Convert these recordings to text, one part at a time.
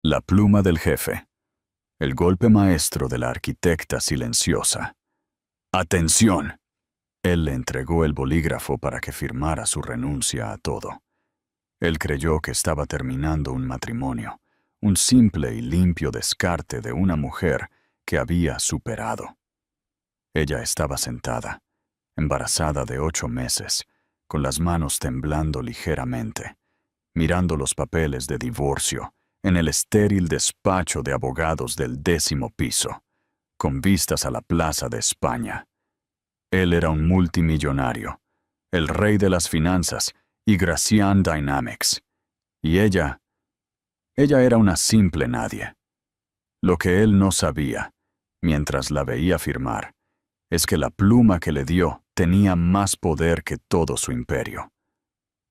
La pluma del jefe. El golpe maestro de la arquitecta silenciosa. ¡Atención! Él le entregó el bolígrafo para que firmara su renuncia a todo. Él creyó que estaba terminando un matrimonio, un simple y limpio descarte de una mujer que había superado. Ella estaba sentada, embarazada de 8 meses, con las manos temblando ligeramente, mirando los papeles de divorcio en el estéril despacho de abogados del 10º piso, con vistas a la Plaza de España. Él era un multimillonario, el rey de las finanzas y Gracian Dynamics. Y ella era una simple nadie. Lo que él no sabía, mientras la veía firmar, es que la pluma que le dio tenía más poder que todo su imperio.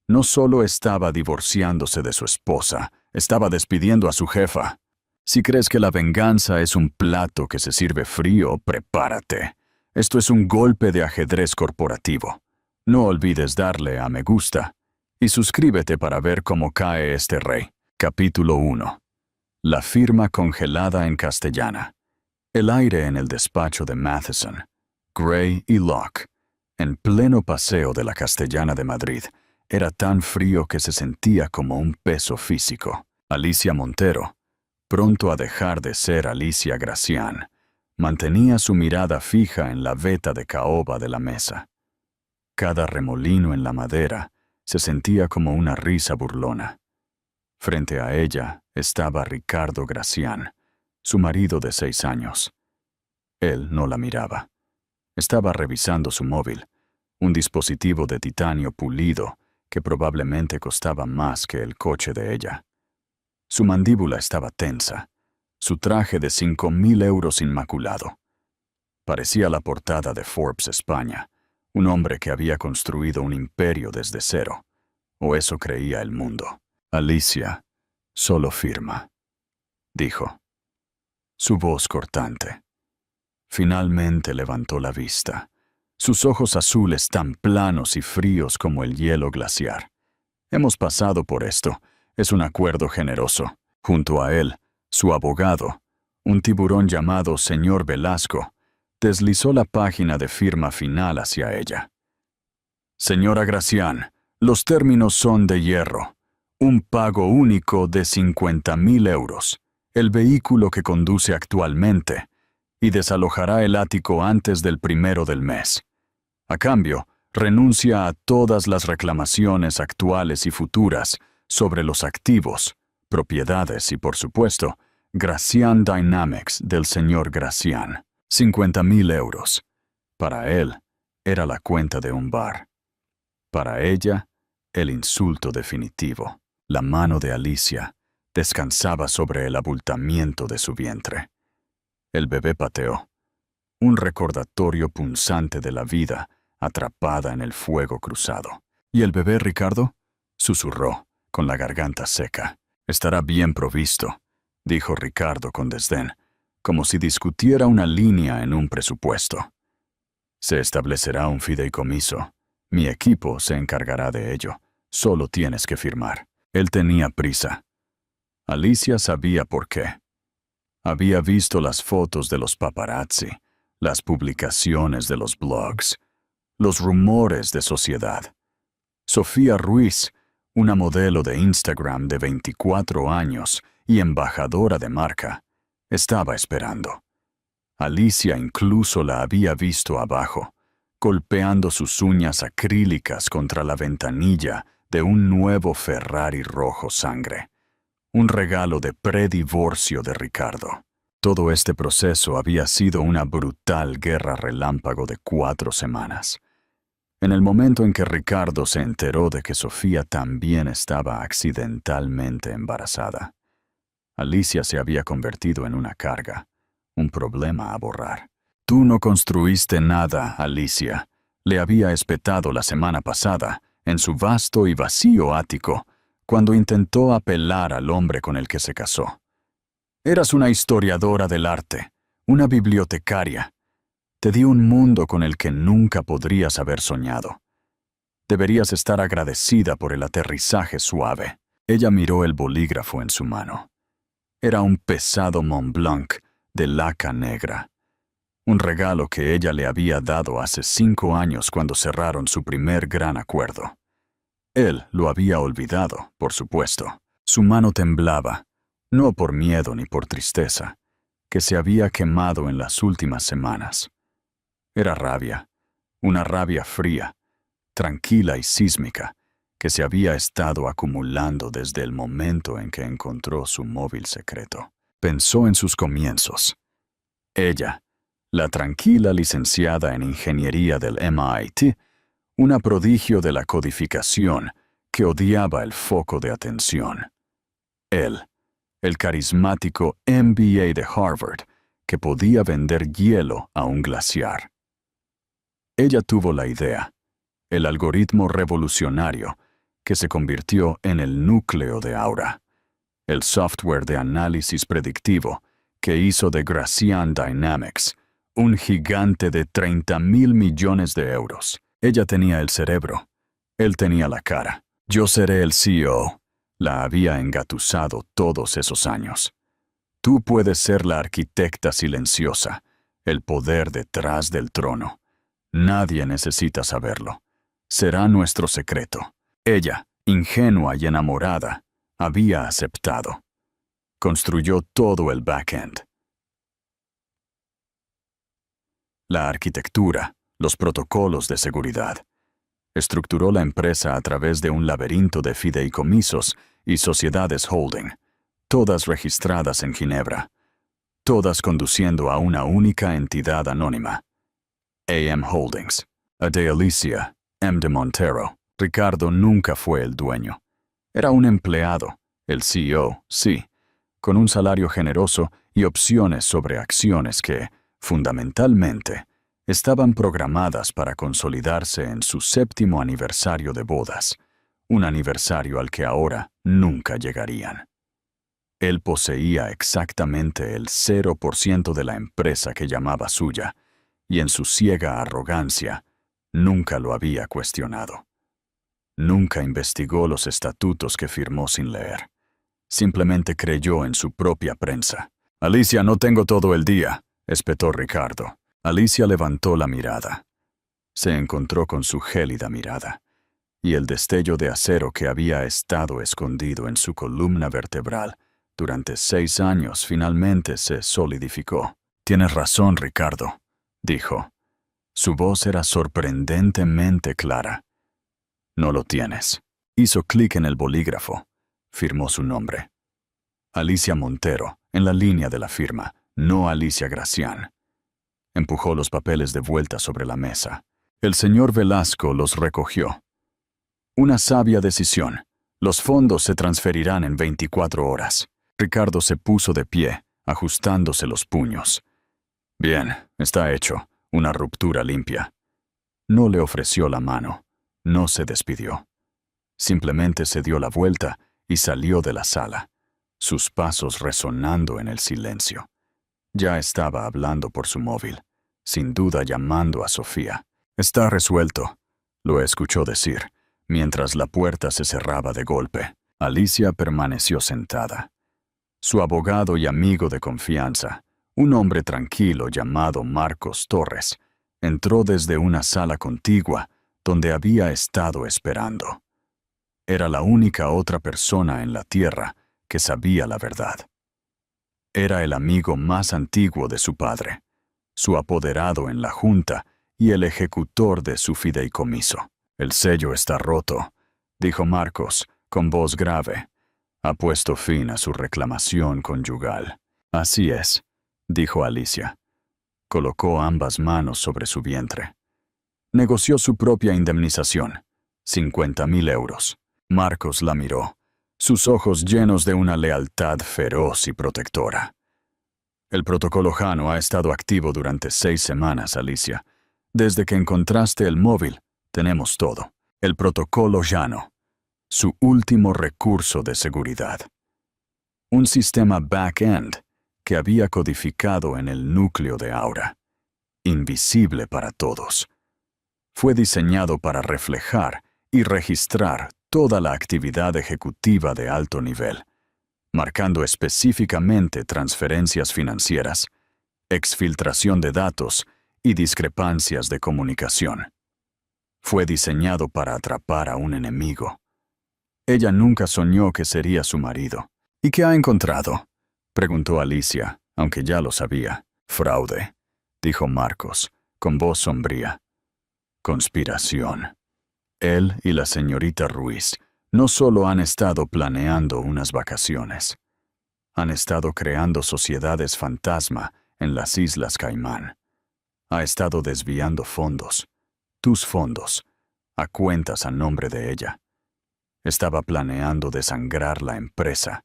No solo estaba divorciándose de su esposa, estaba despidiendo a su jefa. Si crees que la venganza es un plato que se sirve frío, prepárate. Esto es un golpe de ajedrez corporativo. No olvides darle a me gusta y suscríbete para ver cómo cae este rey. Capítulo 1. La firma congelada en castellana. El aire en el despacho de Matheson, Gray y Locke, en pleno paseo de la Castellana de Madrid, era tan frío que se sentía como un peso físico. Alicia Montero, pronto a dejar de ser Alicia Gracián, mantenía su mirada fija en la veta de caoba de la mesa. Cada remolino en la madera se sentía como una risa burlona. Frente a ella estaba Ricardo Gracián, su marido de 6 años. Él no la miraba. Estaba revisando su móvil, un dispositivo de titanio pulido que probablemente costaba más que el coche de ella. Su mandíbula estaba tensa, su traje de 5.000 euros inmaculado. Parecía la portada de Forbes España, un hombre que había construido un imperio desde cero, o eso creía el mundo. Alicia, solo firma, dijo. Su voz cortante. Finalmente levantó la vista, sus ojos azules tan planos y fríos como el hielo glaciar. Hemos pasado por esto, es un acuerdo generoso. Junto a él, su abogado, un tiburón llamado señor Velasco, deslizó la página de firma final hacia ella. Señora Gracián, los términos son de hierro. Un pago único de 50.000 euros, el vehículo que conduce actualmente, y desalojará el ático antes del 1 del mes. A cambio, renuncia a todas las reclamaciones actuales y futuras sobre los activos, propiedades y, por supuesto, Gracian Dynamics del señor Gracián. 50.000 euros. Para él, era la cuenta de un bar. Para ella, el insulto definitivo. La mano de Alicia descansaba sobre el abultamiento de su vientre. El bebé pateó. Un recordatorio punzante de la vida atrapada en el fuego cruzado. ¿Y el bebé, Ricardo? Susurró, con la garganta seca. Estará bien provisto, dijo Ricardo con desdén, como si discutiera una línea en un presupuesto. Se establecerá un fideicomiso. Mi equipo se encargará de ello. Solo tienes que firmar. Él tenía prisa. Alicia sabía por qué. Había visto las fotos de los paparazzi, las publicaciones de los blogs, los rumores de sociedad. Sofía Ruiz, una modelo de Instagram de 24 años y embajadora de marca, estaba esperando. Alicia incluso la había visto abajo, golpeando sus uñas acrílicas contra la ventanilla de un nuevo Ferrari rojo sangre, un regalo de predivorcio de Ricardo. Todo este proceso había sido una brutal guerra relámpago de 4 semanas. En el momento en que Ricardo se enteró de que Sofía también estaba accidentalmente embarazada, Alicia se había convertido en una carga, un problema a borrar. Tú no construiste nada, Alicia, le había espetado la semana pasada, en su vasto y vacío ático, cuando intentó apelar al hombre con el que se casó. Eras una historiadora del arte, una bibliotecaria. Te di un mundo con el que nunca podrías haber soñado. Deberías estar agradecida por el aterrizaje suave. Ella miró el bolígrafo en su mano. Era un pesado Mont Blanc de laca negra. Un regalo que ella le había dado hace 5 años cuando cerraron su primer gran acuerdo. Él lo había olvidado, por supuesto. Su mano temblaba, no por miedo ni por tristeza, que se había quemado en las últimas semanas. Era rabia, una rabia fría, tranquila y sísmica, que se había estado acumulando desde el momento en que encontró su móvil secreto. Pensó en sus comienzos. Ella, la tranquila licenciada en ingeniería del MIT, una prodigio de la codificación que odiaba el foco de atención. Él, el carismático MBA de Harvard, que podía vender hielo a un glaciar. Ella tuvo la idea, el algoritmo revolucionario que se convirtió en el núcleo de Aura, el software de análisis predictivo que hizo de Gracian Dynamics un gigante de 30.000 millones de euros. Ella tenía el cerebro, él tenía la cara. Yo seré el CEO. La había engatusado todos esos años. Tú puedes ser la arquitecta silenciosa, el poder detrás del trono. Nadie necesita saberlo. Será nuestro secreto. Ella, ingenua y enamorada, había aceptado. Construyó todo el backend. La arquitectura, los protocolos de seguridad. Estructuró la empresa a través de un laberinto de fideicomisos y sociedades holding, todas registradas en Ginebra, todas conduciendo a una única entidad anónima. AM Holdings. A de Alicia, M. de Montero. Ricardo nunca fue el dueño. Era un empleado, el CEO, sí, con un salario generoso y opciones sobre acciones que, fundamentalmente, estaban programadas para consolidarse en su 7º aniversario de bodas, un aniversario al que ahora nunca llegarían. Él poseía exactamente el 0% de la empresa que llamaba suya, y en su ciega arrogancia, nunca lo había cuestionado. Nunca investigó los estatutos que firmó sin leer. Simplemente creyó en su propia prensa. «Alicia, no tengo todo el día», espetó Ricardo. Alicia levantó la mirada. Se encontró con su gélida mirada, y el destello de acero que había estado escondido en su columna vertebral durante 6 años finalmente se solidificó. «Tienes razón, Ricardo», dijo. Su voz era sorprendentemente clara. «No lo tienes». Hizo clic en el bolígrafo. Firmó su nombre. Alicia Montero, en la línea de la firma, no Alicia Gracián. Empujó los papeles de vuelta sobre la mesa. El señor Velasco los recogió. «Una sabia decisión. Los fondos se transferirán en 24 horas». Ricardo se puso de pie, ajustándose los puños. «Bien, está hecho. Una ruptura limpia». No le ofreció la mano. No se despidió. Simplemente se dio la vuelta y salió de la sala, sus pasos resonando en el silencio. Ya estaba hablando por su móvil, sin duda llamando a Sofía. «Está resuelto», lo escuchó decir, mientras la puerta se cerraba de golpe. Alicia permaneció sentada. Su abogado y amigo de confianza, un hombre tranquilo llamado Marcos Torres, entró desde una sala contigua donde había estado esperando. Era la única otra persona en la tierra que sabía la verdad. Era el amigo más antiguo de su padre, su apoderado en la junta y el ejecutor de su fideicomiso. «El sello está roto», dijo Marcos, con voz grave. «Ha puesto fin a su reclamación conyugal». «Así es», dijo Alicia. Colocó ambas manos sobre su vientre. Negoció su propia indemnización, 50.000 euros. Marcos la miró, sus ojos llenos de una lealtad feroz y protectora. «El protocolo Jano ha estado activo durante 6 semanas, Alicia. Desde que encontraste el móvil, tenemos todo. El protocolo Jano, su último recurso de seguridad. Un sistema back-end que había codificado en el núcleo de Aura, invisible para todos. Fue diseñado para reflejar y registrar toda la actividad ejecutiva de alto nivel, marcando específicamente transferencias financieras, exfiltración de datos y discrepancias de comunicación. Fue diseñado para atrapar a un enemigo. Ella nunca soñó que sería su marido. ¿Y qué ha encontrado?, preguntó Alicia, aunque ya lo sabía. Fraude, dijo Marcos, con voz sombría. Conspiración. Él y la señorita Ruiz no solo han estado planeando unas vacaciones, han estado creando sociedades fantasma en las Islas Caimán. Ha estado desviando fondos, tus fondos, a cuentas a nombre de ella. Estaba planeando desangrar la empresa,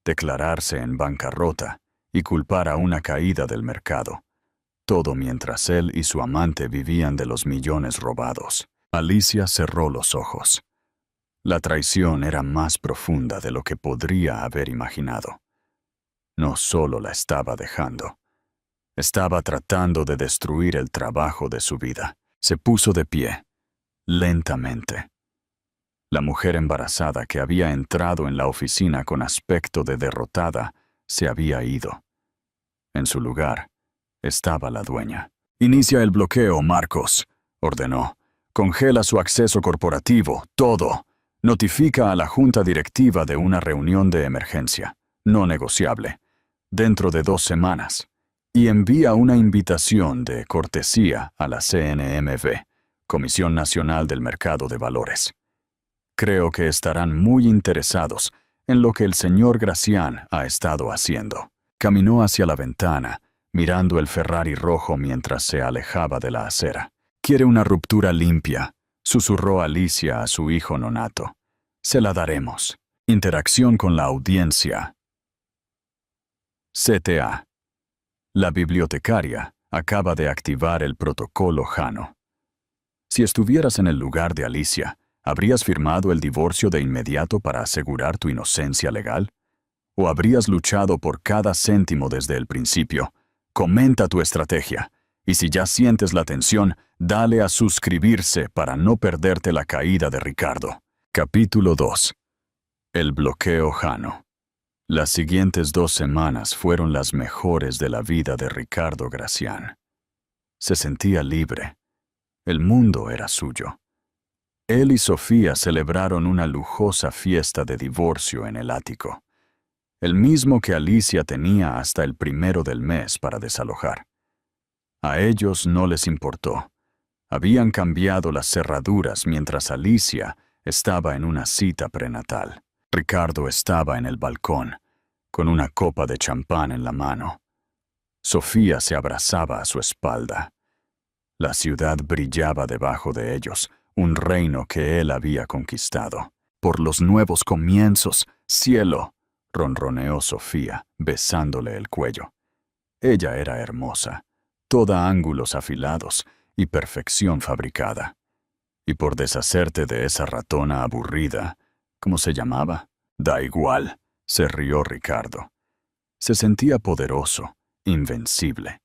declararse en bancarrota y culpar a una caída del mercado. Todo mientras él y su amante vivían de los millones robados. Alicia cerró los ojos. La traición era más profunda de lo que podría haber imaginado. No solo la estaba dejando, estaba tratando de destruir el trabajo de su vida. Se puso de pie, lentamente. La mujer embarazada que había entrado en la oficina con aspecto de derrotada se había ido. En su lugar estaba la dueña. «Inicia el bloqueo, Marcos», ordenó. «Congela su acceso corporativo, todo. Notifica a la junta directiva de una reunión de emergencia, no negociable, dentro de 2 semanas. Y envía una invitación de cortesía a la CNMV, Comisión Nacional del Mercado de Valores. Creo que estarán muy interesados en lo que el señor Gracián ha estado haciendo». Caminó hacia la ventana, mirando el Ferrari rojo mientras se alejaba de la acera. «Quiere una ruptura limpia», susurró Alicia a su hijo nonato. «Se la daremos». Interacción con la audiencia. CTA. La bibliotecaria acaba de activar el protocolo Jano. Si estuvieras en el lugar de Alicia, ¿habrías firmado el divorcio de inmediato para asegurar tu inocencia legal? ¿O habrías luchado por cada céntimo desde el principio? Comenta tu estrategia. Y si ya sientes la tensión, dale a suscribirse para no perderte la caída de Ricardo. Capítulo 2. El bloqueo Jano. Las siguientes 2 semanas fueron las mejores de la vida de Ricardo Gracián. Se sentía libre. El mundo era suyo. Él y Sofía celebraron una lujosa fiesta de divorcio en el ático, el mismo que Alicia tenía hasta el 1 del mes para desalojar. A ellos no les importó. Habían cambiado las cerraduras mientras Alicia estaba en una cita prenatal. Ricardo estaba en el balcón, con una copa de champán en la mano. Sofía se abrazaba a su espalda. La ciudad brillaba debajo de ellos, un reino que él había conquistado. «Por los nuevos comienzos, cielo», ronroneó Sofía, besándole el cuello. Ella era hermosa, toda ángulos afilados y perfección fabricada. Y por deshacerte de esa ratona aburrida, ¿cómo se llamaba? Da igual, se rió Ricardo. Se sentía poderoso, invencible.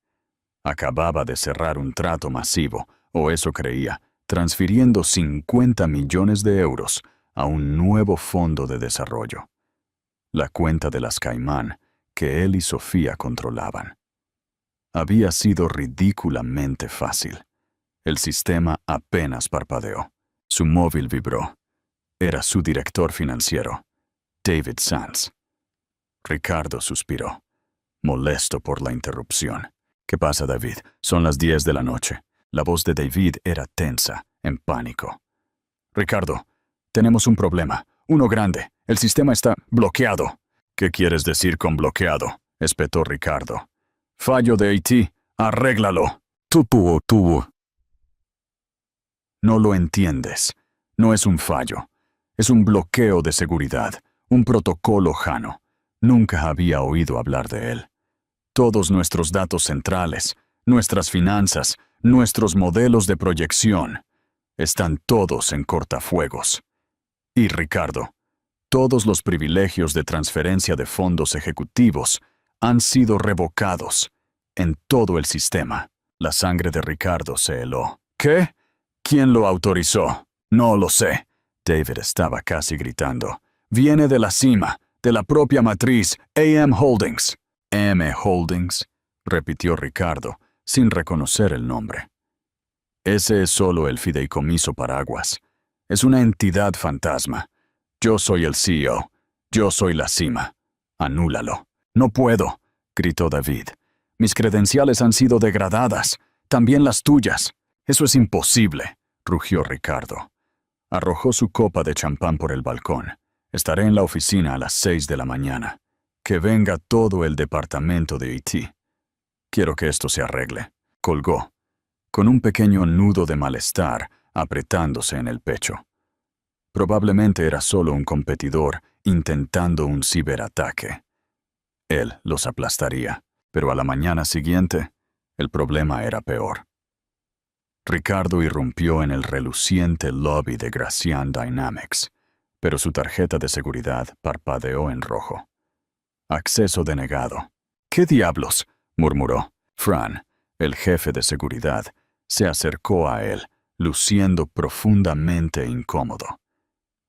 Acababa de cerrar un trato masivo, o eso creía, transfiriendo 50 millones de euros a un nuevo fondo de desarrollo. La cuenta de las Caimán, que él y Sofía controlaban. Había sido ridículamente fácil. El sistema apenas parpadeó. Su móvil vibró. Era su director financiero, David Sands. Ricardo suspiró, molesto por la interrupción. «¿Qué pasa, David? Son las 10 de la noche». La voz de David era tensa, en pánico. «Ricardo, tenemos un problema, uno grande. El sistema está bloqueado». «¿Qué quieres decir con bloqueado?», espetó Ricardo. «Fallo de IT, arréglalo». Tuvo. No lo entiendes. No es un fallo. Es un bloqueo de seguridad, un protocolo Jano. Nunca había oído hablar de él. Todos nuestros datos centrales, nuestras finanzas, nuestros modelos de proyección, están todos en cortafuegos. Y Ricardo, todos los privilegios de transferencia de fondos ejecutivos han sido revocados en todo el sistema. La sangre de Ricardo se heló. ¿Qué? ¿Quién lo autorizó? No lo sé. David estaba casi gritando. Viene de la cima. de la propia matriz AM Holdings. AM Holdings, repitió Ricardo, sin reconocer el nombre. Ese es solo el fideicomiso paraguas. Es una entidad fantasma. Yo soy el CEO. Yo soy la cima. Anúlalo. No puedo, gritó David. Mis credenciales han sido degradadas. También las tuyas. Eso es imposible, rugió Ricardo. Arrojó su copa de champán por el balcón. Estaré en la oficina a las 6 de la mañana. Que venga todo el departamento de IT. Quiero que esto se arregle. Colgó, con un pequeño nudo de malestar apretándose en el pecho. Probablemente era solo un competidor intentando un ciberataque. Él los aplastaría, pero a la mañana siguiente, el problema era peor. Ricardo irrumpió en el reluciente lobby de Gracian Dynamics, pero su tarjeta de seguridad parpadeó en rojo. Acceso denegado. ¿Qué diablos?, murmuró. Fran, el jefe de seguridad, se acercó a él, luciendo profundamente incómodo.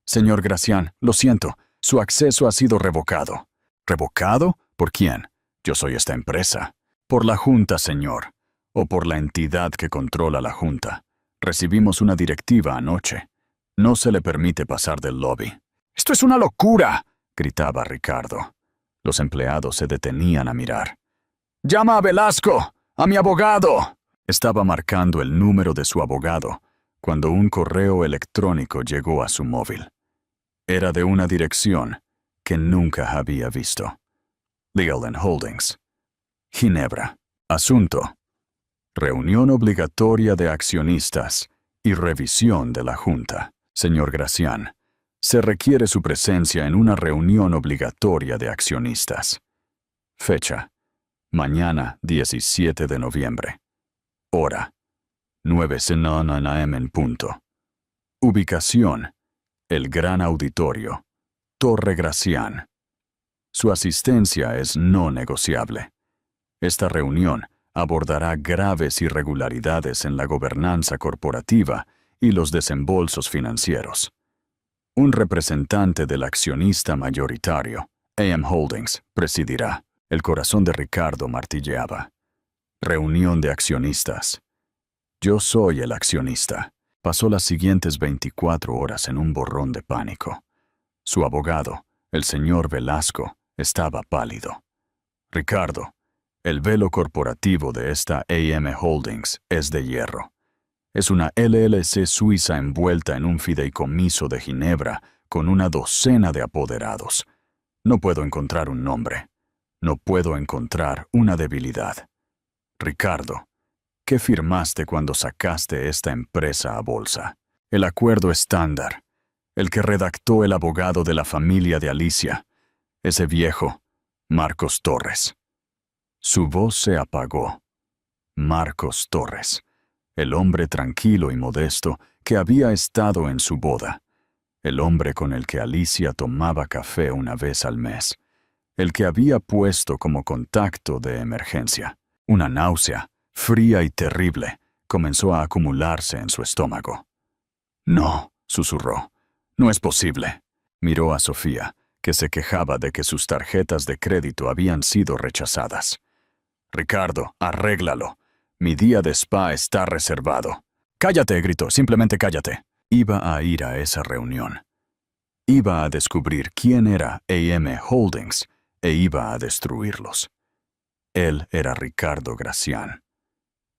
Señor Gracian, lo siento, su acceso ha sido revocado. ¿Revocado? ¿Por quién? Yo soy esta empresa. Por la Junta, señor. O por la entidad que controla la Junta. Recibimos una directiva anoche. No se le permite pasar del lobby. ¡Esto es una locura!, gritaba Ricardo. Los empleados se detenían a mirar. ¡Llama a Velasco! ¡A mi abogado! Estaba marcando el número de su abogado cuando un correo electrónico llegó a su móvil. Era de una dirección que nunca había visto. Legal & Holdings. Ginebra. Asunto: reunión obligatoria de accionistas y revisión de la Junta. Señor Gracian, se requiere su presencia en una reunión obligatoria de accionistas. Fecha: mañana 17 de noviembre. Hora: 9:00 AM en punto. Ubicación: el Gran Auditorio, Torre Gracian. Su asistencia es no negociable. Esta reunión abordará graves irregularidades en la gobernanza corporativa y los desembolsos financieros. Un representante del accionista mayoritario, AM Holdings, presidirá. El corazón de Ricardo martilleaba. Reunión de accionistas. Yo soy el accionista. Pasó las siguientes 24 horas en un borrón de pánico. Su abogado, el señor Velasco, estaba pálido. Ricardo, el velo corporativo de esta AM Holdings es de hierro. Es una LLC suiza envuelta en un fideicomiso de Ginebra con una docena de apoderados. No puedo encontrar un nombre. No puedo encontrar una debilidad. Ricardo, ¿qué firmaste cuando sacaste esta empresa a bolsa? El acuerdo estándar, el que redactó el abogado de la familia de Alicia, ese viejo, Marcos Torres. Su voz se apagó. Marcos Torres, el hombre tranquilo y modesto que había estado en su boda, el hombre con el que Alicia tomaba café una vez al mes, el que había puesto como contacto de emergencia. Una náusea, fría y terrible, comenzó a acumularse en su estómago. «No», susurró, «no es posible». Miró a Sofía, que se quejaba de que sus tarjetas de crédito habían sido rechazadas. «Ricardo, arréglalo. Mi día de spa está reservado». «Cállate», gritó, «simplemente cállate». Iba a ir a esa reunión. Iba a descubrir quién era AM Holdings e iba a destruirlos. Él era Ricardo Gracian.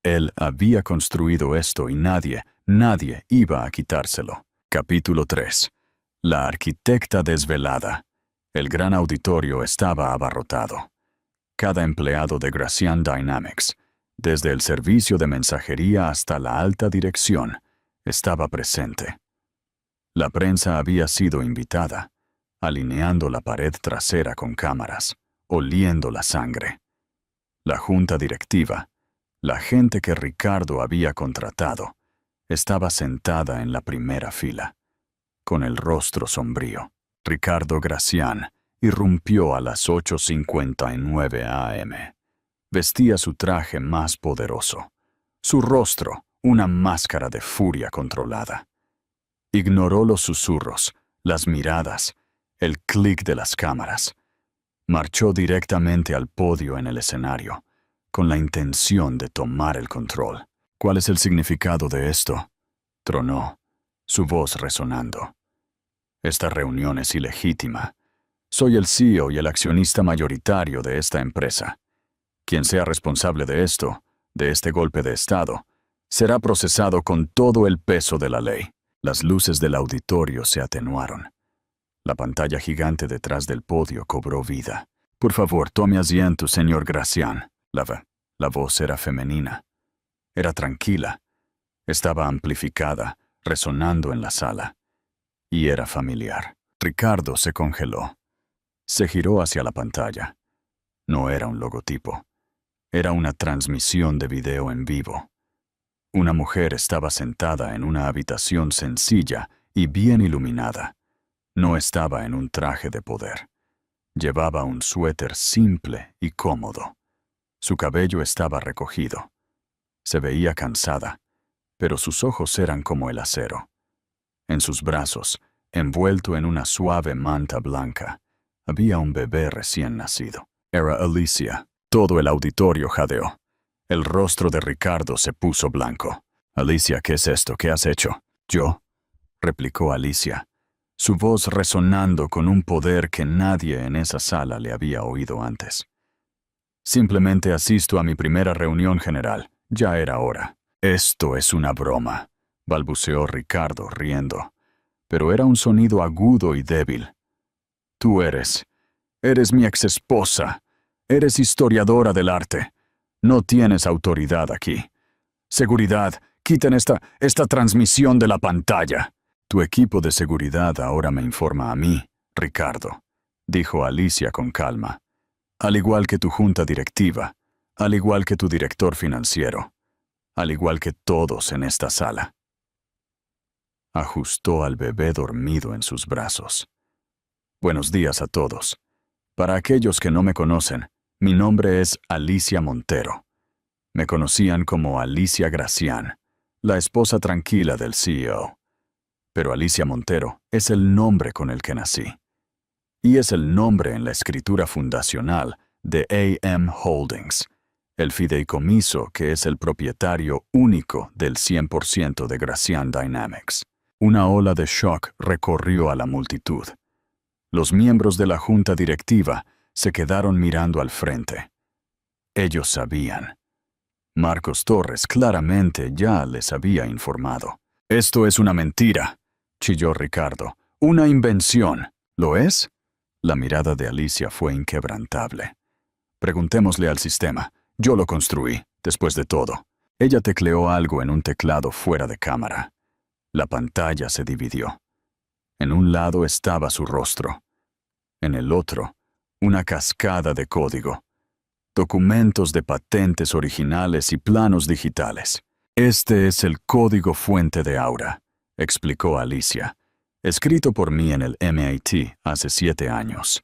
Él había construido esto y nadie iba a quitárselo. Capítulo 3. La arquitecta desvelada. El gran auditorio estaba abarrotado. Cada empleado de Gracian Dynamics, desde el servicio de mensajería hasta la alta dirección, estaba presente. La prensa había sido invitada, alineando la pared trasera con cámaras, oliendo la sangre. La junta directiva, la gente que Ricardo había contratado, estaba sentada en la primera fila, con el rostro sombrío. Ricardo Gracian irrumpió a las 8:59 AM. Vestía su traje más poderoso. Su rostro, una máscara de furia controlada. Ignoró los susurros, las miradas, el clic de las cámaras. Marchó directamente al podio en el escenario, con la intención de tomar el control. ¿Cuál es el significado de esto?, tronó, su voz resonando. Esta reunión es ilegítima. Soy el CEO y el accionista mayoritario de esta empresa. Quien sea responsable de esto, de este golpe de Estado, será procesado con todo el peso de la ley. Las luces del auditorio se atenuaron. La pantalla gigante detrás del podio cobró vida. Por favor, tome asiento, señor Gracián. La voz era femenina. Era tranquila. Estaba amplificada, resonando en la sala. Y era familiar. Ricardo se congeló. Se giró hacia la pantalla. No era un logotipo. Era una transmisión de video en vivo. Una mujer estaba sentada en una habitación sencilla y bien iluminada. No estaba en un traje de poder. Llevaba un suéter simple y cómodo. Su cabello estaba recogido. Se veía cansada, pero sus ojos eran como el acero. En sus brazos, envuelto en una suave manta blanca, había un bebé recién nacido. Era Alicia. Todo el auditorio jadeó. El rostro de Ricardo se puso blanco. «Alicia, ¿qué es esto? ¿Qué has hecho?» «Yo», replicó Alicia, su voz resonando con un poder que nadie en esa sala le había oído antes. «Simplemente asisto a mi primera reunión general. Ya era hora». «Esto es una broma», balbuceó Ricardo, riendo. Pero era un sonido agudo y débil. «Tú eres mi exesposa. Eres historiadora del arte. No tienes autoridad aquí. Seguridad, quiten esta transmisión de la pantalla». «Tu equipo de seguridad ahora me informa a mí, Ricardo», dijo Alicia con calma. «Al igual que tu junta directiva, al igual que tu director financiero, al igual que todos en esta sala». Ajustó al bebé dormido en sus brazos. «Buenos días a todos. Para aquellos que no me conocen, mi nombre es Alicia Montero. Me conocían como Alicia Gracián, la esposa tranquila del CEO. Pero Alicia Montero es el nombre con el que nací. Y es el nombre en la escritura fundacional de AM Holdings, el fideicomiso que es el propietario único del 100% de Gracián Dynamics». Una ola de shock recorrió a la multitud. Los miembros de la junta directiva se quedaron mirando al frente. Ellos sabían. Marcos Torres claramente ya les había informado. «Esto es una mentira», chilló Ricardo. «Una invención». «¿Lo es?». La mirada de Alicia fue inquebrantable. «Preguntémosle al sistema. Yo lo construí, después de todo». Ella tecleó algo en un teclado fuera de cámara. La pantalla se dividió. En un lado estaba su rostro. En el otro, una cascada de código. Documentos de patentes originales y planos digitales. «Este es el código fuente de Aura», explicó Alicia, escrito por mí en el MIT hace 7 años.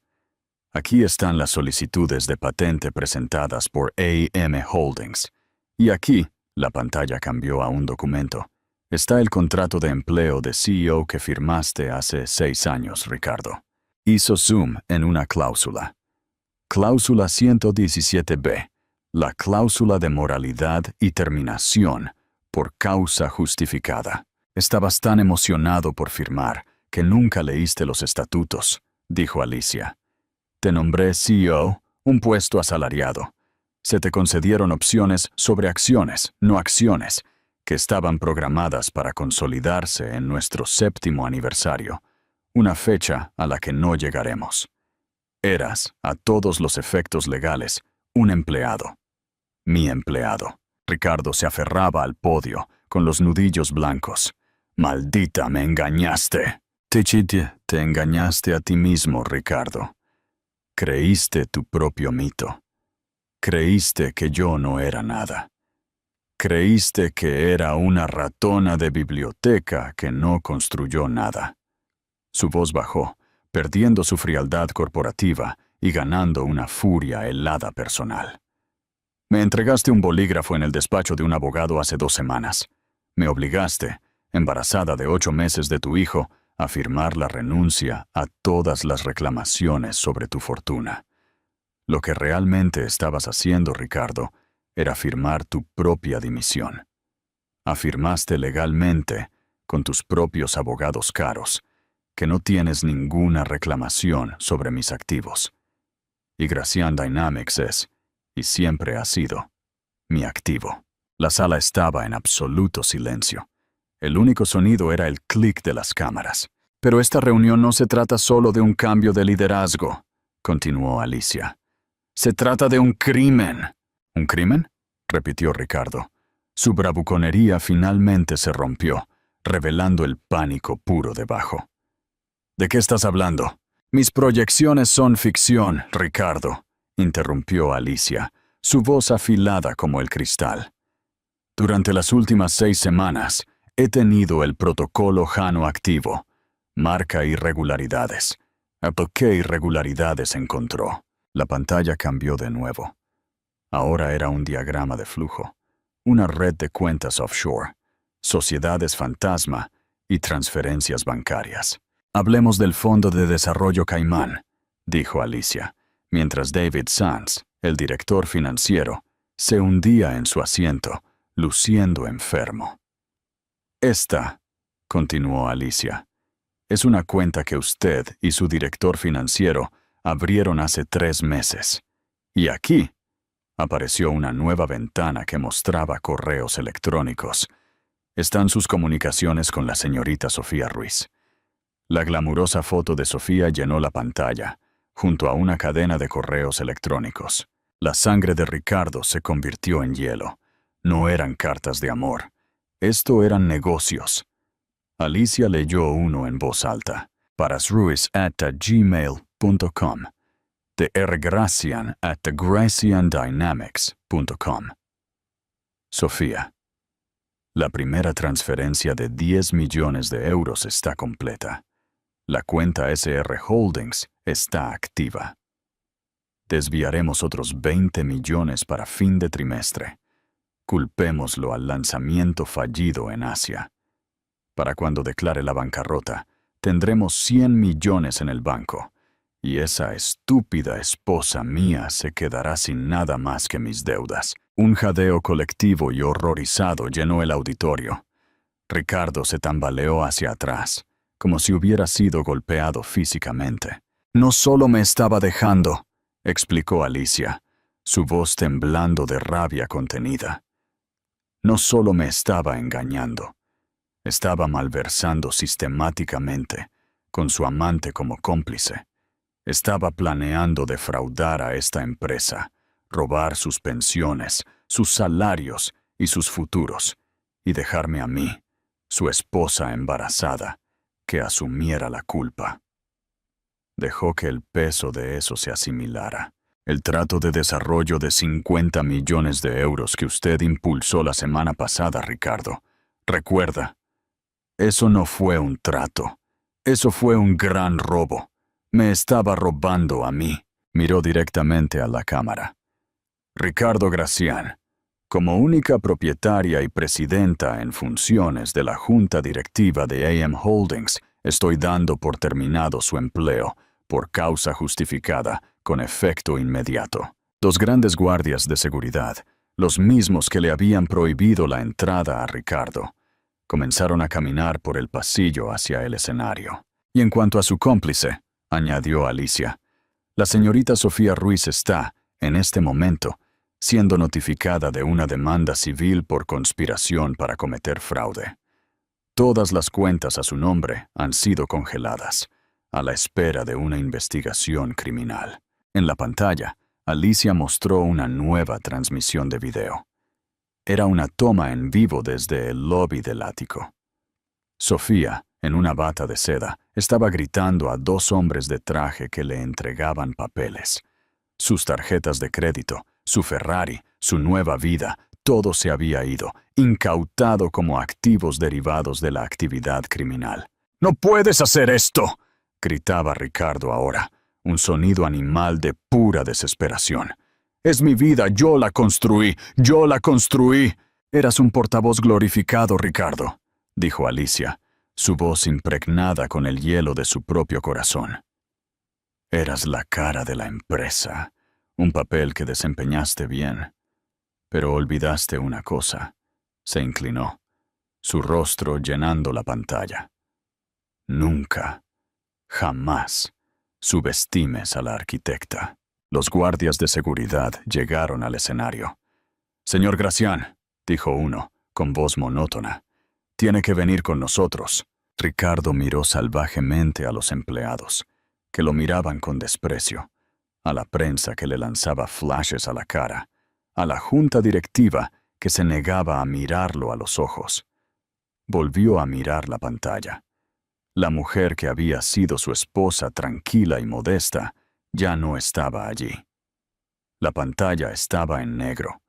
Aquí están las solicitudes de patente presentadas por AM Holdings. Y aquí, la pantalla cambió a un documento, está el contrato de empleo de CEO que firmaste hace 6 años, Ricardo. Hizo zoom en una cláusula. Cláusula 117b, la cláusula de moralidad y terminación por causa justificada. «Estabas tan emocionado por firmar que nunca leíste los estatutos», dijo Alicia. «Te nombré CEO, un puesto asalariado. Se te concedieron opciones sobre acciones, no acciones, que estaban programadas para consolidarse en nuestro 7º aniversario, una fecha a la que no llegaremos. Eras, a todos los efectos legales, un empleado. Mi empleado». Ricardo se aferraba al podio, con los nudillos blancos. «Maldita, me engañaste». Te engañaste a ti mismo, Ricardo. Creíste tu propio mito. Creíste que yo no era nada. Creíste que era una ratona de biblioteca que no construyó nada». Su voz bajó, perdiendo su frialdad corporativa y ganando una furia helada personal. «Me entregaste un bolígrafo en el despacho de un abogado hace 2 semanas. Me obligaste, embarazada de 8 meses de tu hijo, a firmar la renuncia a todas las reclamaciones sobre tu fortuna. Lo que realmente estabas haciendo, Ricardo, era firmar tu propia dimisión. Afirmaste legalmente, con tus propios abogados caros, que no tienes ninguna reclamación sobre mis activos. Y Gracian Dynamics es, y siempre ha sido, mi activo. La sala estaba en absoluto silencio. El único sonido era el clic de las cámaras. Pero esta reunión no se trata solo de un cambio de liderazgo, continuó Alicia. Se trata de un crimen. ¿Un crimen?, repitió Ricardo. Su bravuconería finalmente se rompió, revelando el pánico puro debajo. ¿De qué estás hablando? Mis proyecciones son ficción, Ricardo, interrumpió Alicia, su voz afilada como el cristal. Durante las últimas 6 semanas, he tenido el protocolo Jano activo. Marca irregularidades. ¿Qué irregularidades encontró? La pantalla cambió de nuevo. Ahora era un diagrama de flujo, una red de cuentas offshore, sociedades fantasma y transferencias bancarias. Hablemos del Fondo de Desarrollo Caimán, dijo Alicia, mientras David Sands, el director financiero, se hundía en su asiento, luciendo enfermo. Esta, continuó Alicia, es una cuenta que usted y su director financiero abrieron hace 3 meses. Y aquí apareció una nueva ventana que mostraba correos electrónicos. Están sus comunicaciones con la señorita Sofía Ruiz. La glamurosa foto de Sofía llenó la pantalla, junto a una cadena de correos electrónicos. La sangre de Ricardo se convirtió en hielo. No eran cartas de amor. Esto eran negocios. Alicia leyó uno en voz alta. parasruiz@gmail.com. de rgracian@graciandynamics.com. Sofía. La primera transferencia de 10 millones de euros está completa. La cuenta SR Holdings está activa. Desviaremos otros 20 millones para fin de trimestre. Culpémoslo al lanzamiento fallido en Asia. Para cuando declare la bancarrota, tendremos 100 millones en el banco, y esa estúpida esposa mía se quedará sin nada más que mis deudas. Un jadeo colectivo y horrorizado llenó el auditorio. Ricardo se tambaleó hacia atrás, como si hubiera sido golpeado físicamente. No solo me estaba dejando, explicó Alicia, su voz temblando de rabia contenida. No solo me estaba engañando, estaba malversando sistemáticamente, con su amante como cómplice. Estaba planeando defraudar a esta empresa, robar sus pensiones, sus salarios y sus futuros, y dejarme a mí, su esposa embarazada, que asumiera la culpa. Dejó que el peso de eso se asimilara. El trato de desarrollo de 50 millones de euros que usted impulsó la semana pasada, Ricardo. Recuerda, eso no fue un trato. Eso fue un gran robo. Me estaba robando a mí. Miró directamente a la cámara. Ricardo Gracián, como única propietaria y presidenta en funciones de la junta directiva de AM Holdings, estoy dando por terminado su empleo, por causa justificada, con efecto inmediato. 2 grandes guardias de seguridad, los mismos que le habían prohibido la entrada a Ricardo, comenzaron a caminar por el pasillo hacia el escenario. Y en cuanto a su cómplice, añadió Alicia, la señorita Sofía Ruiz está, en este momento, siendo notificada de una demanda civil por conspiración para cometer fraude. Todas las cuentas a su nombre han sido congeladas, a la espera de una investigación criminal. En la pantalla, Alicia mostró una nueva transmisión de video. Era una toma en vivo desde el lobby del ático. Sofía, en una bata de seda, estaba gritando a 2 hombres de traje que le entregaban papeles. Sus tarjetas de crédito, su Ferrari, su nueva vida, todo se había ido, incautado como activos derivados de la actividad criminal. «¡No puedes hacer esto!», gritaba Ricardo ahora, un sonido animal de pura desesperación. «Es mi vida, yo la construí, yo la construí». «Eras un portavoz glorificado, Ricardo», dijo Alicia, su voz impregnada con el hielo de su propio corazón. Eras la cara de la empresa, un papel que desempeñaste bien. Pero olvidaste una cosa. Se inclinó, su rostro llenando la pantalla. Nunca, jamás, subestimes a la arquitecta. Los guardias de seguridad llegaron al escenario. «Señor Gracián», dijo uno, con voz monótona, «tiene que venir con nosotros». Ricardo miró salvajemente a los empleados, que lo miraban con desprecio, a la prensa que le lanzaba flashes a la cara, a la junta directiva que se negaba a mirarlo a los ojos. Volvió a mirar la pantalla. La mujer que había sido su esposa tranquila y modesta ya no estaba allí. La pantalla estaba en negro.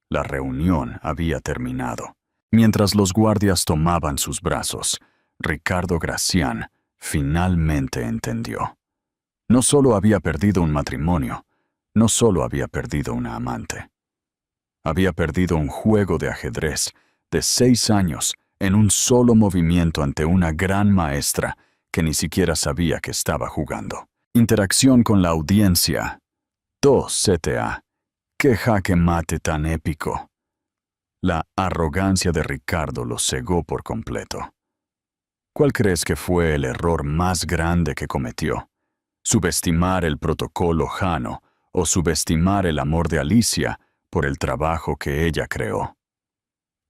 La reunión había terminado. Mientras los guardias tomaban sus brazos, Ricardo Gracián finalmente entendió. No solo había perdido un matrimonio, no solo había perdido una amante. Había perdido un juego de ajedrez de 6 años en un solo movimiento ante una gran maestra que ni siquiera sabía que estaba jugando. Interacción con la audiencia. 2 CTA. ¡Qué jaque mate tan épico! La arrogancia de Ricardo lo cegó por completo. ¿Cuál crees que fue el error más grande que cometió? ¿Subestimar el protocolo Jano o subestimar el amor de Alicia por el trabajo que ella creó?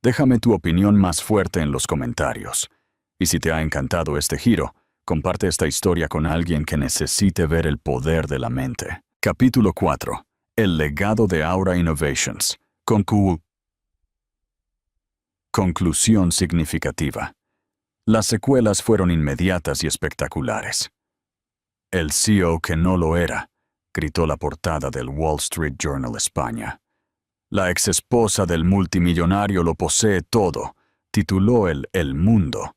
Déjame tu opinión más fuerte en los comentarios. Y si te ha encantado este giro, comparte esta historia con alguien que necesite ver el poder de la mente. Capítulo 4. El legado de Aura Innovations. Conclusión significativa. Las secuelas fueron inmediatas y espectaculares. «El CEO que no lo era», gritó la portada del Wall Street Journal España. «La exesposa del multimillonario lo posee todo», tituló El Mundo,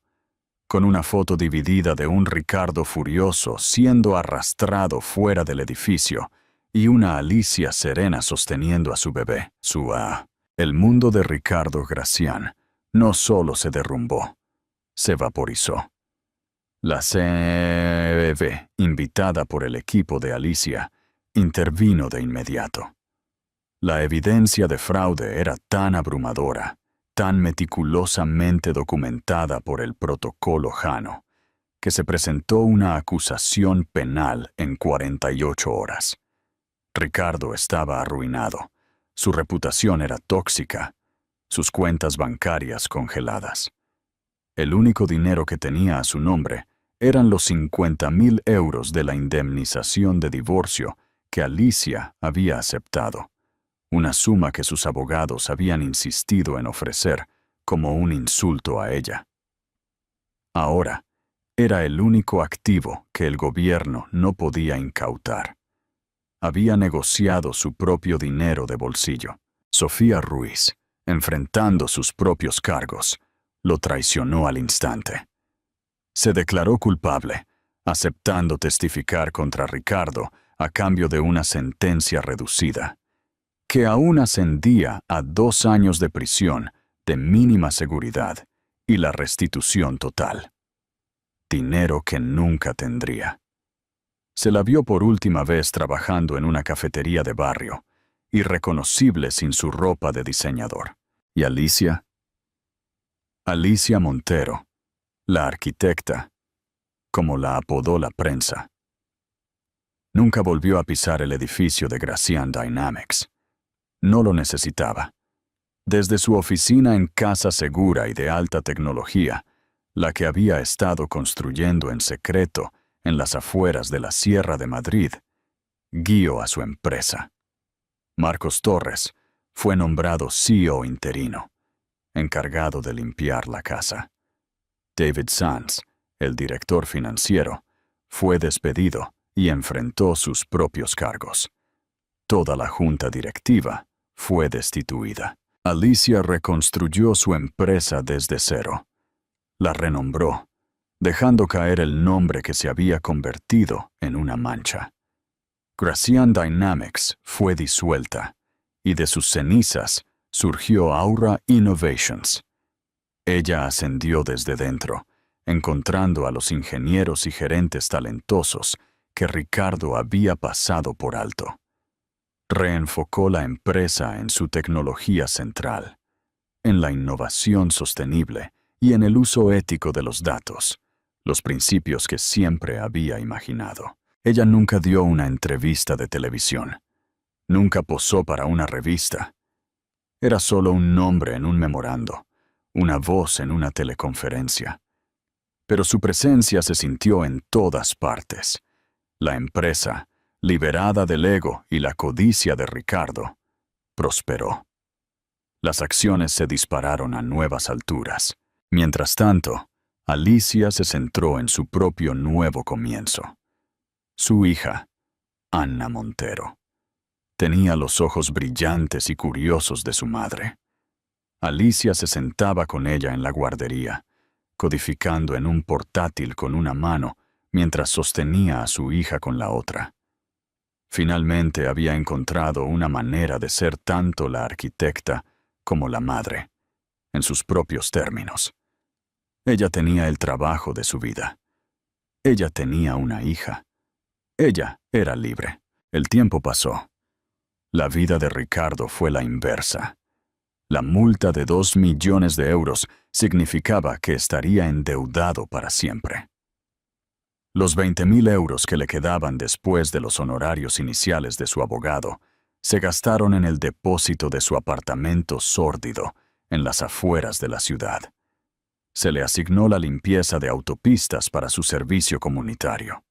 con una foto dividida de un Ricardo furioso siendo arrastrado fuera del edificio y una Alicia serena sosteniendo a su bebé. El mundo de Ricardo Gracián no solo se derrumbó, se vaporizó. La CEB, invitada por el equipo de Alicia, intervino de inmediato. La evidencia de fraude era tan abrumadora, tan meticulosamente documentada por el protocolo Jano, que se presentó una acusación penal en 48 horas. Ricardo estaba arruinado, su reputación era tóxica, sus cuentas bancarias congeladas. El único dinero que tenía a su nombre eran los 50.000 euros de la indemnización de divorcio que Alicia había aceptado, una suma que sus abogados habían insistido en ofrecer como un insulto a ella. Ahora, era el único activo que el gobierno no podía incautar. Había negociado su propio dinero de bolsillo. Sofía Ruiz, enfrentando sus propios cargos, lo traicionó al instante. Se declaró culpable, aceptando testificar contra Ricardo a cambio de una sentencia reducida, que aún ascendía a 2 años de prisión de mínima seguridad y la restitución total. Dinero que nunca tendría. Se la vio por última vez trabajando en una cafetería de barrio, irreconocible sin su ropa de diseñador. ¿Y Alicia? Alicia Montero, la arquitecta, como la apodó la prensa. Nunca volvió a pisar el edificio de Gracián Dynamics. No lo necesitaba. Desde su oficina en casa segura y de alta tecnología, la que había estado construyendo en secreto en las afueras de la Sierra de Madrid, guió a su empresa. Marcos Torres fue nombrado CEO interino, encargado de limpiar la casa. David Sanz, el director financiero, fue despedido y enfrentó sus propios cargos. Toda la junta directiva fue destituida. Alicia reconstruyó su empresa desde cero. La renombró, dejando caer el nombre que se había convertido en una mancha. Gracián Dynamics fue disuelta, y de sus cenizas surgió Aura Innovations. Ella ascendió desde dentro, encontrando a los ingenieros y gerentes talentosos que Ricardo había pasado por alto. Reenfocó la empresa en su tecnología central, en la innovación sostenible y en el uso ético de los datos, los principios que siempre había imaginado. Ella nunca dio una entrevista de televisión, nunca posó para una revista. Era solo un nombre en un memorando, una voz en una teleconferencia. Pero su presencia se sintió en todas partes. La empresa, liberada del ego y la codicia de Ricardo, prosperó. Las acciones se dispararon a nuevas alturas. Mientras tanto, Alicia se centró en su propio nuevo comienzo. Su hija, Anna Montero, tenía los ojos brillantes y curiosos de su madre. Alicia se sentaba con ella en la guardería, codificando en un portátil con una mano mientras sostenía a su hija con la otra. Finalmente había encontrado una manera de ser tanto la arquitecta como la madre, en sus propios términos. Ella tenía el trabajo de su vida. Ella tenía una hija. Ella era libre. El tiempo pasó. La vida de Ricardo fue la inversa. La multa de 2 millones de euros significaba que estaría endeudado para siempre. Los 20.000 euros que le quedaban después de los honorarios iniciales de su abogado se gastaron en el depósito de su apartamento sórdido en las afueras de la ciudad. Se le asignó la limpieza de autopistas para su servicio comunitario.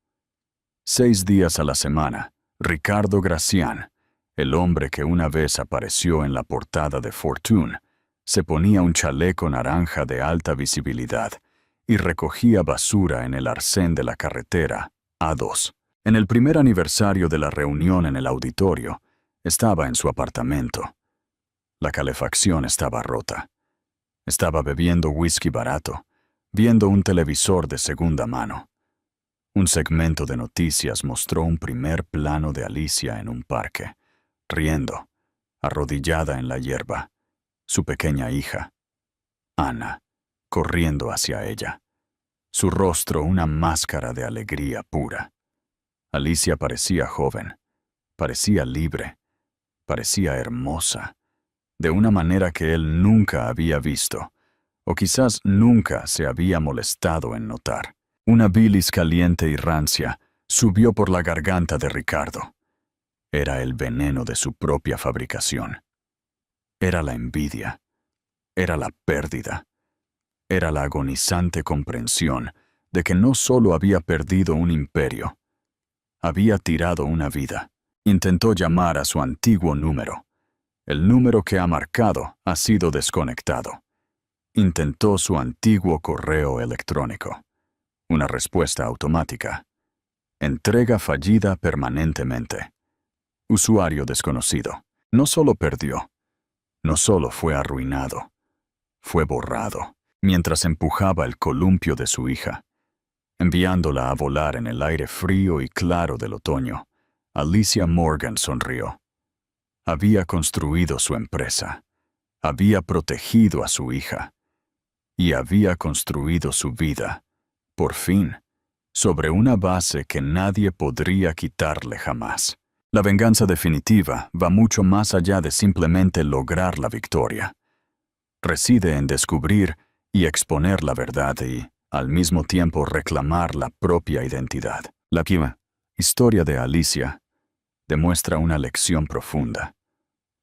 6 días a la semana, Ricardo Gracián, el hombre que una vez apareció en la portada de Fortune, se ponía un chaleco naranja de alta visibilidad y recogía basura en el arcén de la carretera A2. En el primer aniversario de la reunión en el auditorio, estaba en su apartamento. La calefacción estaba rota. Estaba bebiendo whisky barato, viendo un televisor de segunda mano. Un segmento de noticias mostró un primer plano de Alicia en un parque, riendo, arrodillada en la hierba, su pequeña hija, Ana, corriendo hacia ella. Su rostro una máscara de alegría pura. Alicia parecía joven, parecía libre, parecía hermosa, de una manera que él nunca había visto, o quizás nunca se había molestado en notar. Una bilis caliente y rancia subió por la garganta de Ricardo. Era el veneno de su propia fabricación. Era la envidia. Era la pérdida. Era la agonizante comprensión de que no solo había perdido un imperio, había tirado una vida. Intentó llamar a su antiguo número. El número que ha marcado ha sido desconectado. Intentó su antiguo correo electrónico. Una respuesta automática. Entrega fallida permanentemente. Usuario desconocido. No solo perdió, no solo fue arruinado, fue borrado, mientras empujaba el columpio de su hija, enviándola a volar en el aire frío y claro del otoño. Alicia Morgan sonrió. Había construido su empresa, había protegido a su hija, y había construido su vida, por fin, sobre una base que nadie podría quitarle jamás. La venganza definitiva va mucho más allá de simplemente lograr la victoria. Reside en descubrir y exponer la verdad y, al mismo tiempo, reclamar la propia identidad. La historia de Alicia demuestra una lección profunda.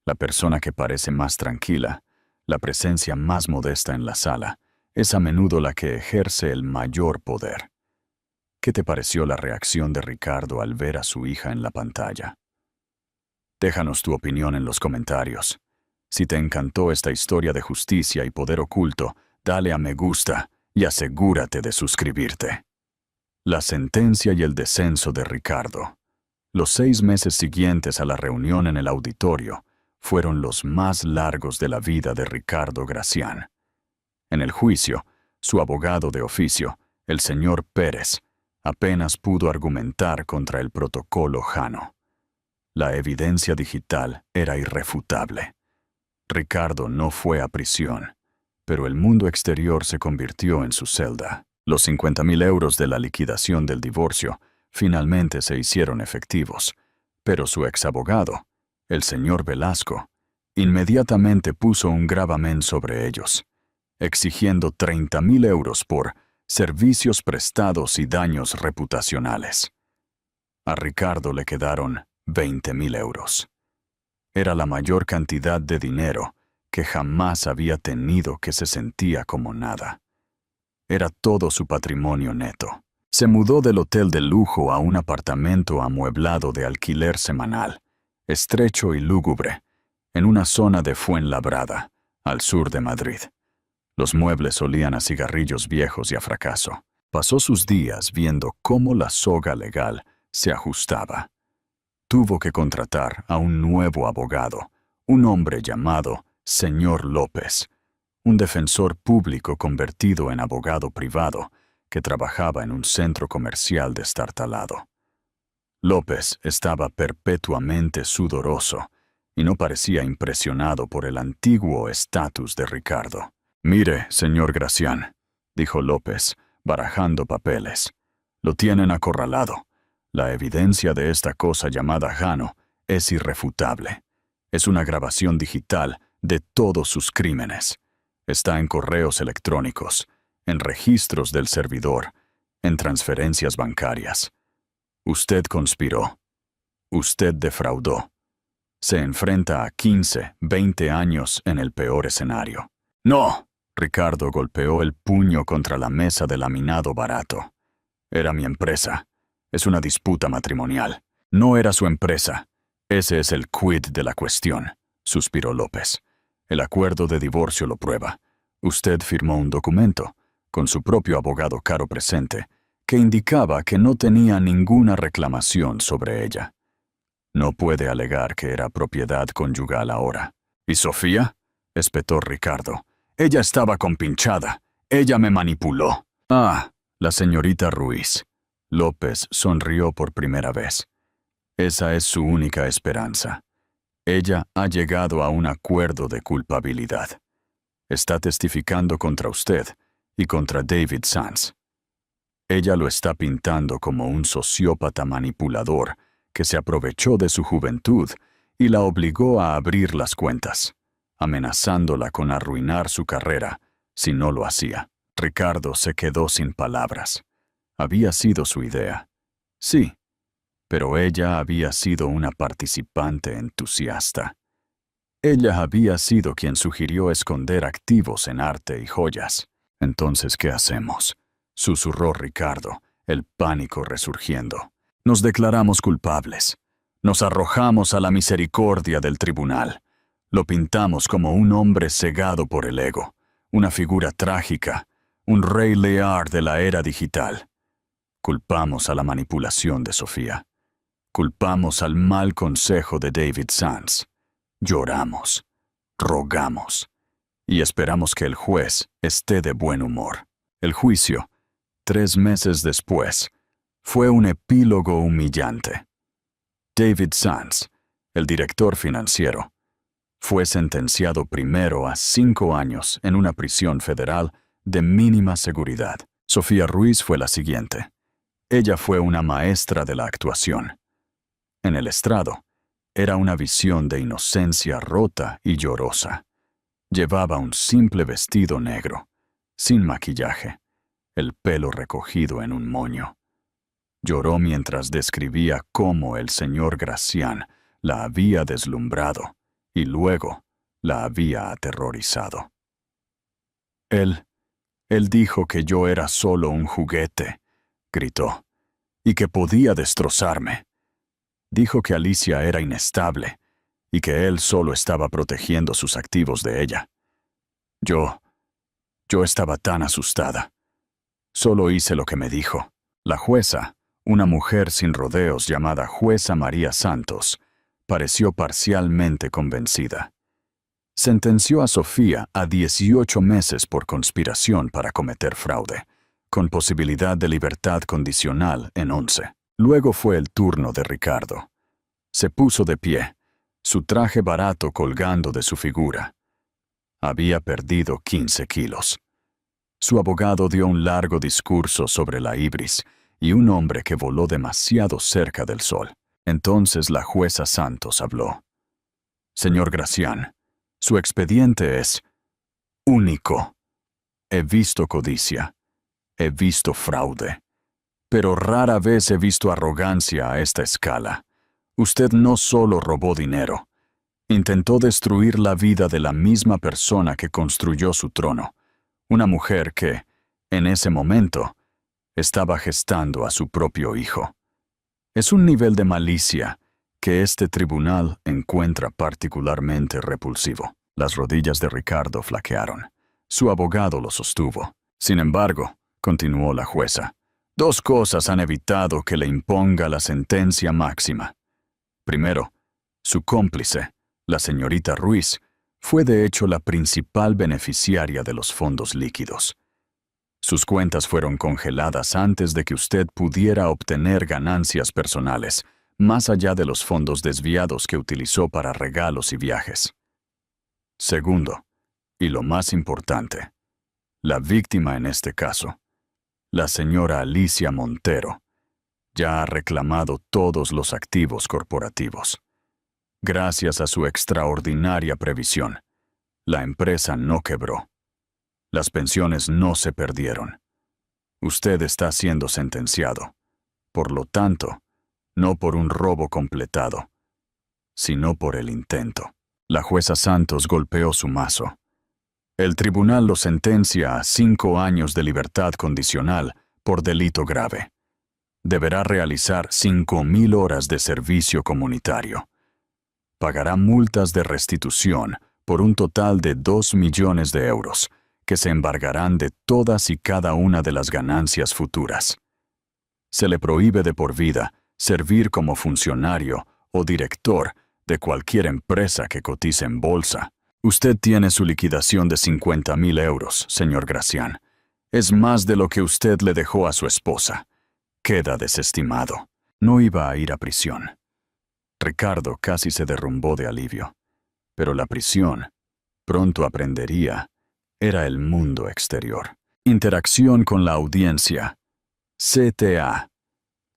La persona que parece más tranquila, la presencia más modesta en la sala, es a menudo la que ejerce el mayor poder. ¿Qué te pareció la reacción de Ricardo al ver a su hija en la pantalla? Déjanos tu opinión en los comentarios. Si te encantó esta historia de justicia y poder oculto, dale a me gusta y asegúrate de suscribirte. La sentencia y el descenso de Ricardo. Los 6 meses siguientes a la reunión en el auditorio fueron los más largos de la vida de Ricardo Gracián. En el juicio, su abogado de oficio, el señor Pérez, apenas pudo argumentar contra el protocolo Jano. La evidencia digital era irrefutable. Ricardo no fue a prisión, pero el mundo exterior se convirtió en su celda. Los 50.000 euros de la liquidación del divorcio finalmente se hicieron efectivos, pero su exabogado, el señor Velasco, inmediatamente puso un gravamen sobre ellos, exigiendo 30.000 euros por servicios prestados y daños reputacionales. A Ricardo le quedaron 20.000 euros. Era la mayor cantidad de dinero que jamás había tenido, que se sentía como nada. Era todo su patrimonio neto. Se mudó del hotel de lujo a un apartamento amueblado de alquiler semanal, estrecho y lúgubre, en una zona de Fuenlabrada, al sur de Madrid. Los muebles olían a cigarrillos viejos y a fracaso. Pasó sus días viendo cómo la soga legal se ajustaba. Tuvo que contratar a un nuevo abogado, un hombre llamado Señor López, un defensor público convertido en abogado privado que trabajaba en un centro comercial destartalado. López estaba perpetuamente sudoroso y no parecía impresionado por el antiguo estatus de Ricardo. «Mire, señor Gracián», dijo López, barajando papeles, «lo tienen acorralado. La evidencia de esta cosa llamada Jano es irrefutable. Es una grabación digital de todos sus crímenes. Está en correos electrónicos, en registros del servidor, en transferencias bancarias. Usted conspiró. Usted defraudó. Se enfrenta a 15, 20 años en el peor escenario». «¡No!», Ricardo golpeó el puño contra la mesa de laminado barato. «Era mi empresa. Es una disputa matrimonial». «No era su empresa. Ese es el quid de la cuestión», suspiró López. «El acuerdo de divorcio lo prueba. Usted firmó un documento, con su propio abogado caro presente, que indicaba que no tenía ninguna reclamación sobre ella. No puede alegar que era propiedad conyugal ahora». «¿Y Sofía?», espetó Ricardo. «Ella estaba compinchada. Ella me manipuló». «Ah, la señorita Ruiz». López sonrió por primera vez. «Esa es su única esperanza. Ella ha llegado a un acuerdo de culpabilidad. Está testificando contra usted y contra David Sanz. Ella lo está pintando como un sociópata manipulador que se aprovechó de su juventud y la obligó a abrir las cuentas, amenazándola con arruinar su carrera si no lo hacía». Ricardo se quedó sin palabras. Había sido su idea. Sí, pero ella había sido una participante entusiasta. Ella había sido quien sugirió esconder activos en arte y joyas. «Entonces, ¿qué hacemos?», susurró Ricardo, el pánico resurgiendo. «Nos declaramos culpables. Nos arrojamos a la misericordia del tribunal. Lo pintamos como un hombre cegado por el ego, una figura trágica, un Rey Lear de la era digital. Culpamos a la manipulación de Sofía. Culpamos al mal consejo de David Sanz. Lloramos, rogamos y esperamos que el juez esté de buen humor». El juicio, 3 meses después, fue un epílogo humillante. David Sanz, el director financiero, fue sentenciado primero a 5 años en una prisión federal de mínima seguridad. Sofía Ruiz fue la siguiente. Ella fue una maestra de la actuación. En el estrado, era una visión de inocencia rota y llorosa. Llevaba un simple vestido negro, sin maquillaje, el pelo recogido en un moño. Lloró mientras describía cómo el señor Gracián la había deslumbrado y luego la había aterrorizado. Él dijo que yo era solo un juguete», gritó, «y que podía destrozarme. Dijo que Alicia era inestable y que él solo estaba protegiendo sus activos de ella. Yo estaba tan asustada. Solo hice lo que me dijo». La jueza, una mujer sin rodeos llamada jueza María Santos, pareció parcialmente convencida. Sentenció a Sofía a 18 meses por conspiración para cometer fraude, con posibilidad de libertad condicional en 11. Luego fue el turno de Ricardo. Se puso de pie, su traje barato colgando de su figura. Había perdido 15 kilos. Su abogado dio un largo discurso sobre la ibris y un hombre que voló demasiado cerca del sol. Entonces la jueza Santos habló. Señor Gracián, su expediente es único. He visto codicia, he visto fraude, pero rara vez he visto arrogancia a esta escala. Usted no solo robó dinero, intentó destruir la vida de la misma persona que construyó su trono, una mujer que, en ese momento, estaba gestando a su propio hijo. Es un nivel de malicia que este tribunal encuentra particularmente repulsivo. Las rodillas de Ricardo flaquearon. Su abogado lo sostuvo. Sin embargo, continuó la jueza, dos cosas han evitado que le imponga la sentencia máxima. Primero, su cómplice, la señorita Ruiz, fue de hecho la principal beneficiaria de los fondos líquidos. Sus cuentas fueron congeladas antes de que usted pudiera obtener ganancias personales, más allá de los fondos desviados que utilizó para regalos y viajes. Segundo, y lo más importante, la víctima en este caso, la señora Alicia Montero, ya ha reclamado todos los activos corporativos. Gracias a su extraordinaria previsión, la empresa no quebró. Las pensiones no se perdieron. Usted está siendo sentenciado, por lo tanto, no por un robo completado, sino por el intento. La jueza Santos golpeó su mazo. El tribunal lo sentencia a 5 años de libertad condicional por delito grave. Deberá realizar 5.000 horas de servicio comunitario. Pagará multas de restitución por un total de 2 millones de euros, que se embargarán de todas y cada una de las ganancias futuras. Se le prohíbe de por vida servir como funcionario o director de cualquier empresa que cotice en bolsa. Usted tiene su liquidación de 50.000 euros, señor Gracián. Es más de lo que usted le dejó a su esposa. Queda desestimado. No iba a ir a prisión. Ricardo casi se derrumbó de alivio. Pero la prisión, pronto aprendería, era el mundo exterior. Interacción con la audiencia. CTA.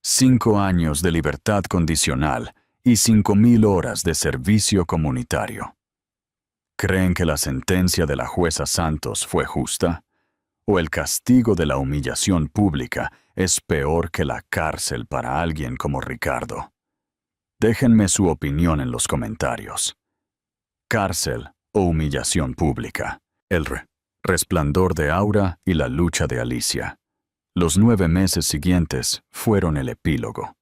5 años de libertad condicional y 5.000 horas de servicio comunitario. ¿Creen que la sentencia de la jueza Santos fue justa? ¿O el castigo de la humillación pública es peor que la cárcel para alguien como Ricardo? Déjenme su opinión en los comentarios. Cárcel o humillación pública. El resplandor de Aura y la lucha de Alicia. Los 9 meses siguientes fueron el epílogo.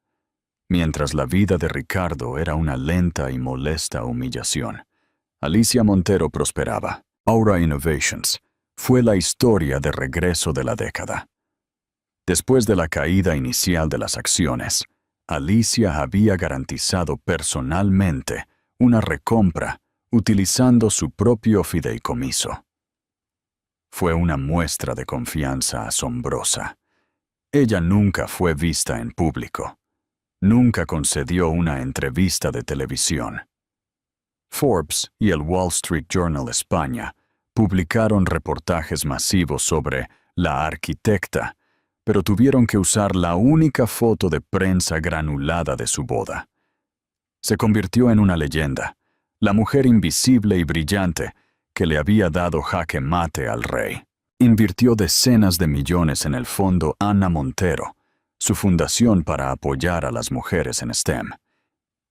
Mientras la vida de Ricardo era una lenta y molesta humillación, Alicia Montero prosperaba. Aura Innovations fue la historia de regreso de la década. Después de la caída inicial de las acciones, Alicia había garantizado personalmente una recompra utilizando su propio fideicomiso. Fue una muestra de confianza asombrosa. Ella nunca fue vista en público. Nunca concedió una entrevista de televisión. Forbes y el Wall Street Journal España publicaron reportajes masivos sobre la arquitecta, pero tuvieron que usar la única foto de prensa granulada de su boda. Se convirtió en una leyenda, la mujer invisible y brillante que le había dado jaque mate al rey. Invirtió decenas de millones en el fondo Ana Montero, su fundación para apoyar a las mujeres en STEM,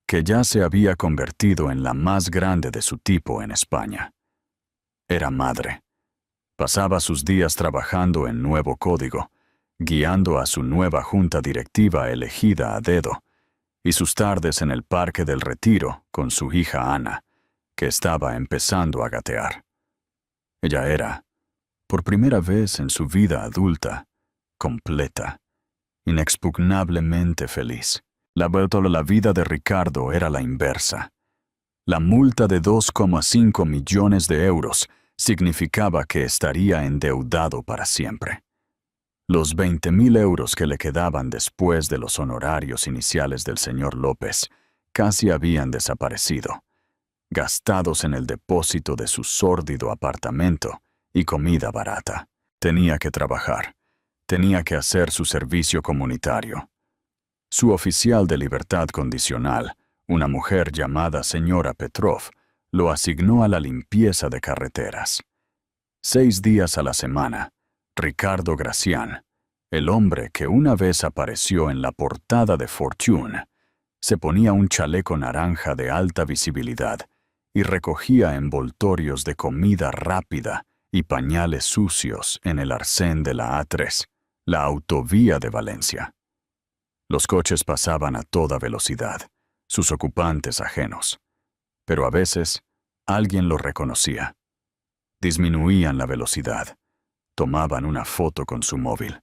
que ya se había convertido en la más grande de su tipo en España. Era madre. Pasaba sus días trabajando en Nuevo Código, guiando a su nueva junta directiva elegida a dedo, y sus tardes en el Parque del Retiro con su hija Ana, que estaba empezando a gatear. Ella era, por primera vez en su vida adulta, completa, inexpugnablemente feliz. La vida de Ricardo era la inversa. La multa de 2,5 millones de euros significaba que estaría endeudado para siempre. Los 20.000 euros que le quedaban después de los honorarios iniciales del señor López casi habían desaparecido, gastados en el depósito de su sórdido apartamento y comida barata. Tenía que trabajar. Tenía que hacer su servicio comunitario. Su oficial de libertad condicional, una mujer llamada señora Petrov, lo asignó a la limpieza de carreteras. 6 días a la semana, Ricardo Gracián, el hombre que una vez apareció en la portada de Fortune, se ponía un chaleco naranja de alta visibilidad y recogía envoltorios de comida rápida y pañales sucios en el arcén de la A3, la autovía de Valencia. Los coches pasaban a toda velocidad, sus ocupantes ajenos, pero a veces alguien lo reconocía. Disminuían la velocidad, tomaban una foto con su móvil.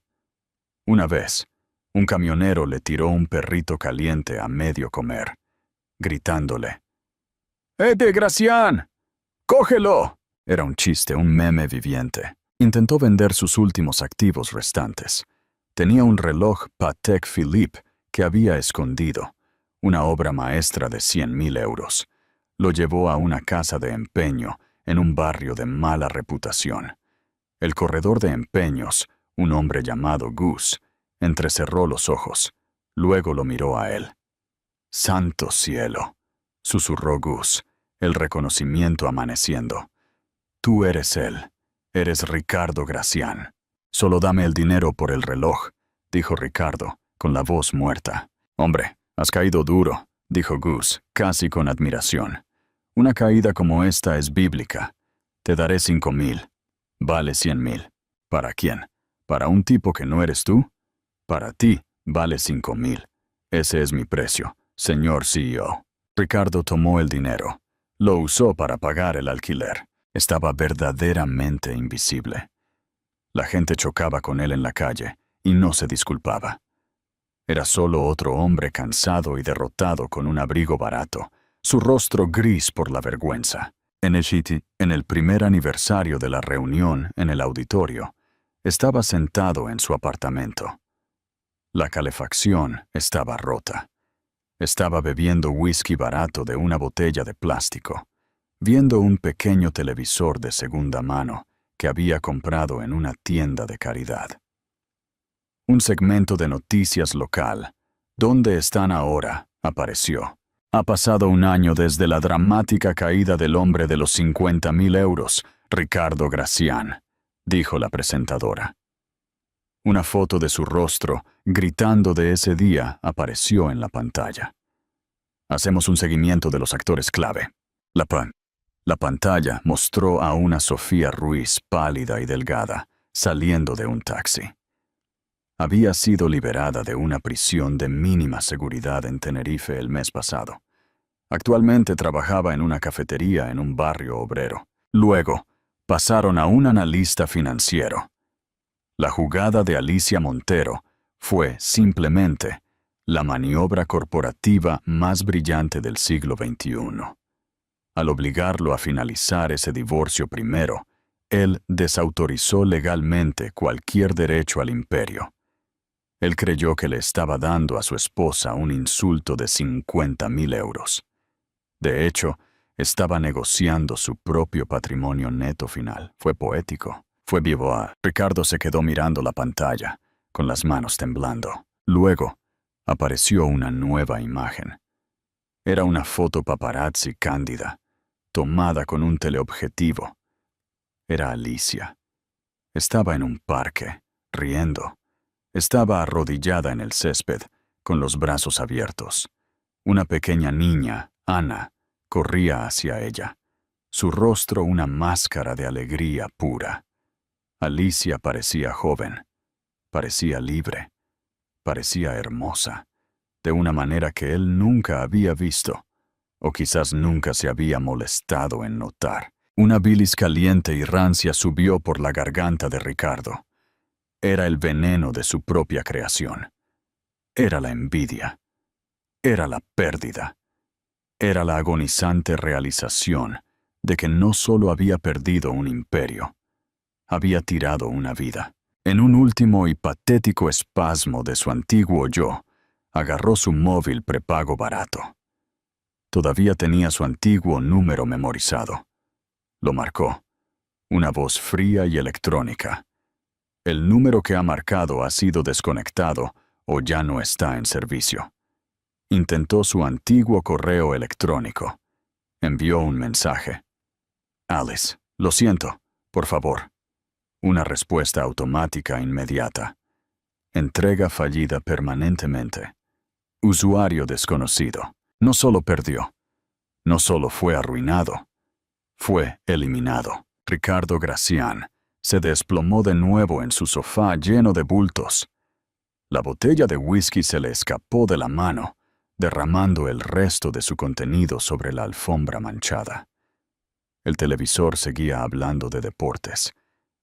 Una vez, un camionero le tiró un perrito caliente a medio comer, gritándole: ¡Ete, Gracián! ¡Cógelo! Era un chiste, un meme viviente. Intentó vender sus últimos activos restantes. Tenía un reloj Patek Philippe que había escondido, una obra maestra de 100.000 euros. Lo llevó a una casa de empeño en un barrio de mala reputación. El corredor de empeños, un hombre llamado Gus, entrecerró los ojos. Luego lo miró a él. «¡Santo cielo!», susurró Gus, el reconocimiento amaneciendo. «Tú eres él. Eres Ricardo Gracián. Solo dame el dinero por el reloj», dijo Ricardo, con la voz muerta. «Hombre, has caído duro», dijo Gus, casi con admiración. «Una caída como esta es bíblica. Te daré 5.000. Vale 100.000. ¿Para quién? ¿Para un tipo que no eres tú? Para ti, vale 5.000. Ese es mi precio, señor CEO». Ricardo tomó el dinero. Lo usó para pagar el alquiler. Estaba verdaderamente invisible. La gente chocaba con él en la calle y no se disculpaba. Era solo otro hombre cansado y derrotado con un abrigo barato, su rostro gris por la vergüenza. En el primer aniversario de la reunión en el auditorio, estaba sentado en su apartamento. La calefacción estaba rota. Estaba bebiendo whisky barato de una botella de plástico, viendo un pequeño televisor de segunda mano que había comprado en una tienda de caridad. Un segmento de noticias local, ¿Dónde están ahora?, apareció. «Ha pasado un año desde la dramática caída del hombre de los 50.000 euros, Ricardo Gracián», dijo la presentadora. Una foto de su rostro, gritando de ese día, apareció en la pantalla. «Hacemos un seguimiento de los actores clave». La pantalla mostró a una Sofía Ruiz pálida y delgada, saliendo de un taxi. Había sido liberada de una prisión de mínima seguridad en Tenerife el mes pasado. Actualmente trabajaba en una cafetería en un barrio obrero. Luego, pasaron a un analista financiero. La jugada de Alicia Montero fue, simplemente, la maniobra corporativa más brillante del siglo XXI. Al obligarlo a finalizar ese divorcio primero, él desautorizó legalmente cualquier derecho al imperio. Él creyó que le estaba dando a su esposa un insulto de 50.000 euros. De hecho, estaba negociando su propio patrimonio neto final. Fue poético. Fue vivo. Ricardo se quedó mirando la pantalla, con las manos temblando. Luego, apareció una nueva imagen. Era una foto paparazzi cándida, tomada con un teleobjetivo. Era Alicia. Estaba en un parque, riendo. Estaba arrodillada en el césped, con los brazos abiertos. Una pequeña niña, Ana, corría hacia ella. Su rostro una máscara de alegría pura. Alicia parecía joven, parecía libre, parecía hermosa, de una manera que él nunca había visto, o quizás nunca se había molestado en notar. Una bilis caliente y rancia subió por la garganta de Ricardo. Era el veneno de su propia creación. Era la envidia. Era la pérdida. Era la agonizante realización de que no solo había perdido un imperio, había tirado una vida. En un último y patético espasmo de su antiguo yo, agarró su móvil prepago barato. Todavía tenía su antiguo número memorizado. Lo marcó. Una voz fría y electrónica. El número que ha marcado ha sido desconectado o ya no está en servicio. Intentó su antiguo correo electrónico. Envió un mensaje. Alice, lo siento, por favor. Una respuesta automática inmediata. Entrega fallida permanentemente. Usuario desconocido. No solo perdió, no solo fue arruinado, fue eliminado. Ricardo Gracián se desplomó de nuevo en su sofá lleno de bultos. La botella de whisky se le escapó de la mano, derramando el resto de su contenido sobre la alfombra manchada. El televisor seguía hablando de deportes.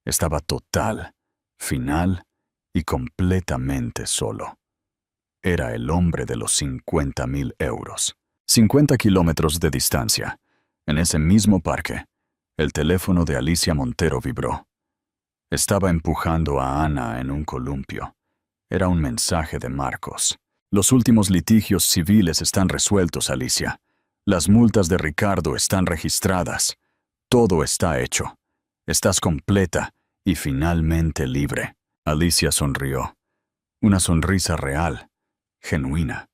Estaba total, final y completamente solo. Era el hombre de los 50.000 euros. 50 kilómetros de distancia. En ese mismo parque, el teléfono de Alicia Montero vibró. Estaba empujando a Ana en un columpio. Era un mensaje de Marcos. Los últimos litigios civiles están resueltos, Alicia. Las multas de Ricardo están registradas. Todo está hecho. Estás completa y finalmente libre. Alicia sonrió. Una sonrisa real, genuina.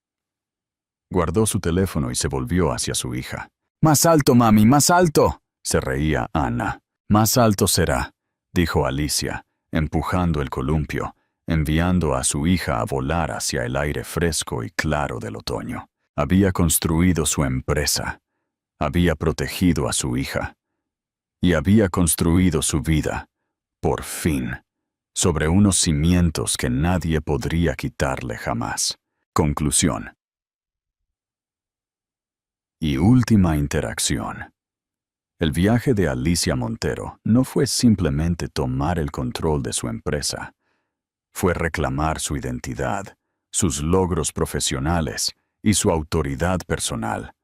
Guardó su teléfono y se volvió hacia su hija. «¡Más alto, mami, más alto!», se reía Ana. «Más alto será», dijo Alicia, empujando el columpio, enviando a su hija a volar hacia el aire fresco y claro del otoño. Había construido su empresa, había protegido a su hija, y había construido su vida, por fin, sobre unos cimientos que nadie podría quitarle jamás. Conclusión. Y última interacción. El viaje de Alicia Montero no fue simplemente tomar el control de su empresa. Fue reclamar su identidad, sus logros profesionales y su autoridad personal,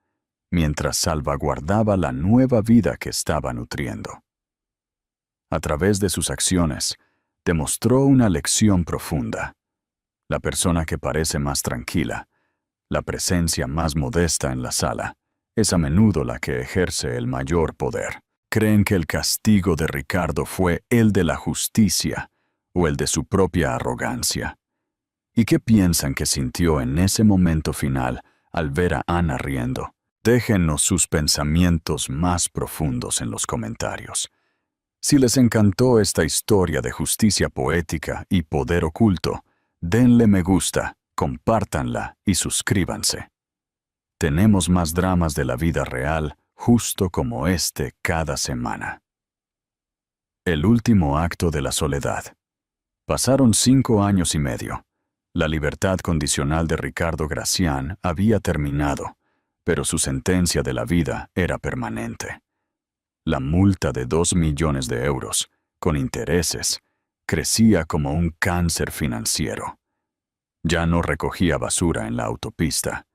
mientras salvaguardaba la nueva vida que estaba nutriendo. A través de sus acciones, demostró una lección profunda. La persona que parece más tranquila, la presencia más modesta en la sala, es a menudo la que ejerce el mayor poder. Creen que el castigo de Ricardo fue el de la justicia o el de su propia arrogancia. ¿Y qué piensan que sintió en ese momento final al ver a Ana riendo? Déjennos sus pensamientos más profundos en los comentarios. Si les encantó esta historia de justicia poética y poder oculto, denle me gusta, compártanla y suscríbanse. Tenemos más dramas de la vida real, justo como este, cada semana. El último acto de la soledad. Pasaron 5 años y medio. La libertad condicional de Ricardo Gracián había terminado, pero su sentencia de la vida era permanente. La multa de 2 millones de euros, con intereses, crecía como un cáncer financiero. Ya no recogía basura en la autopista,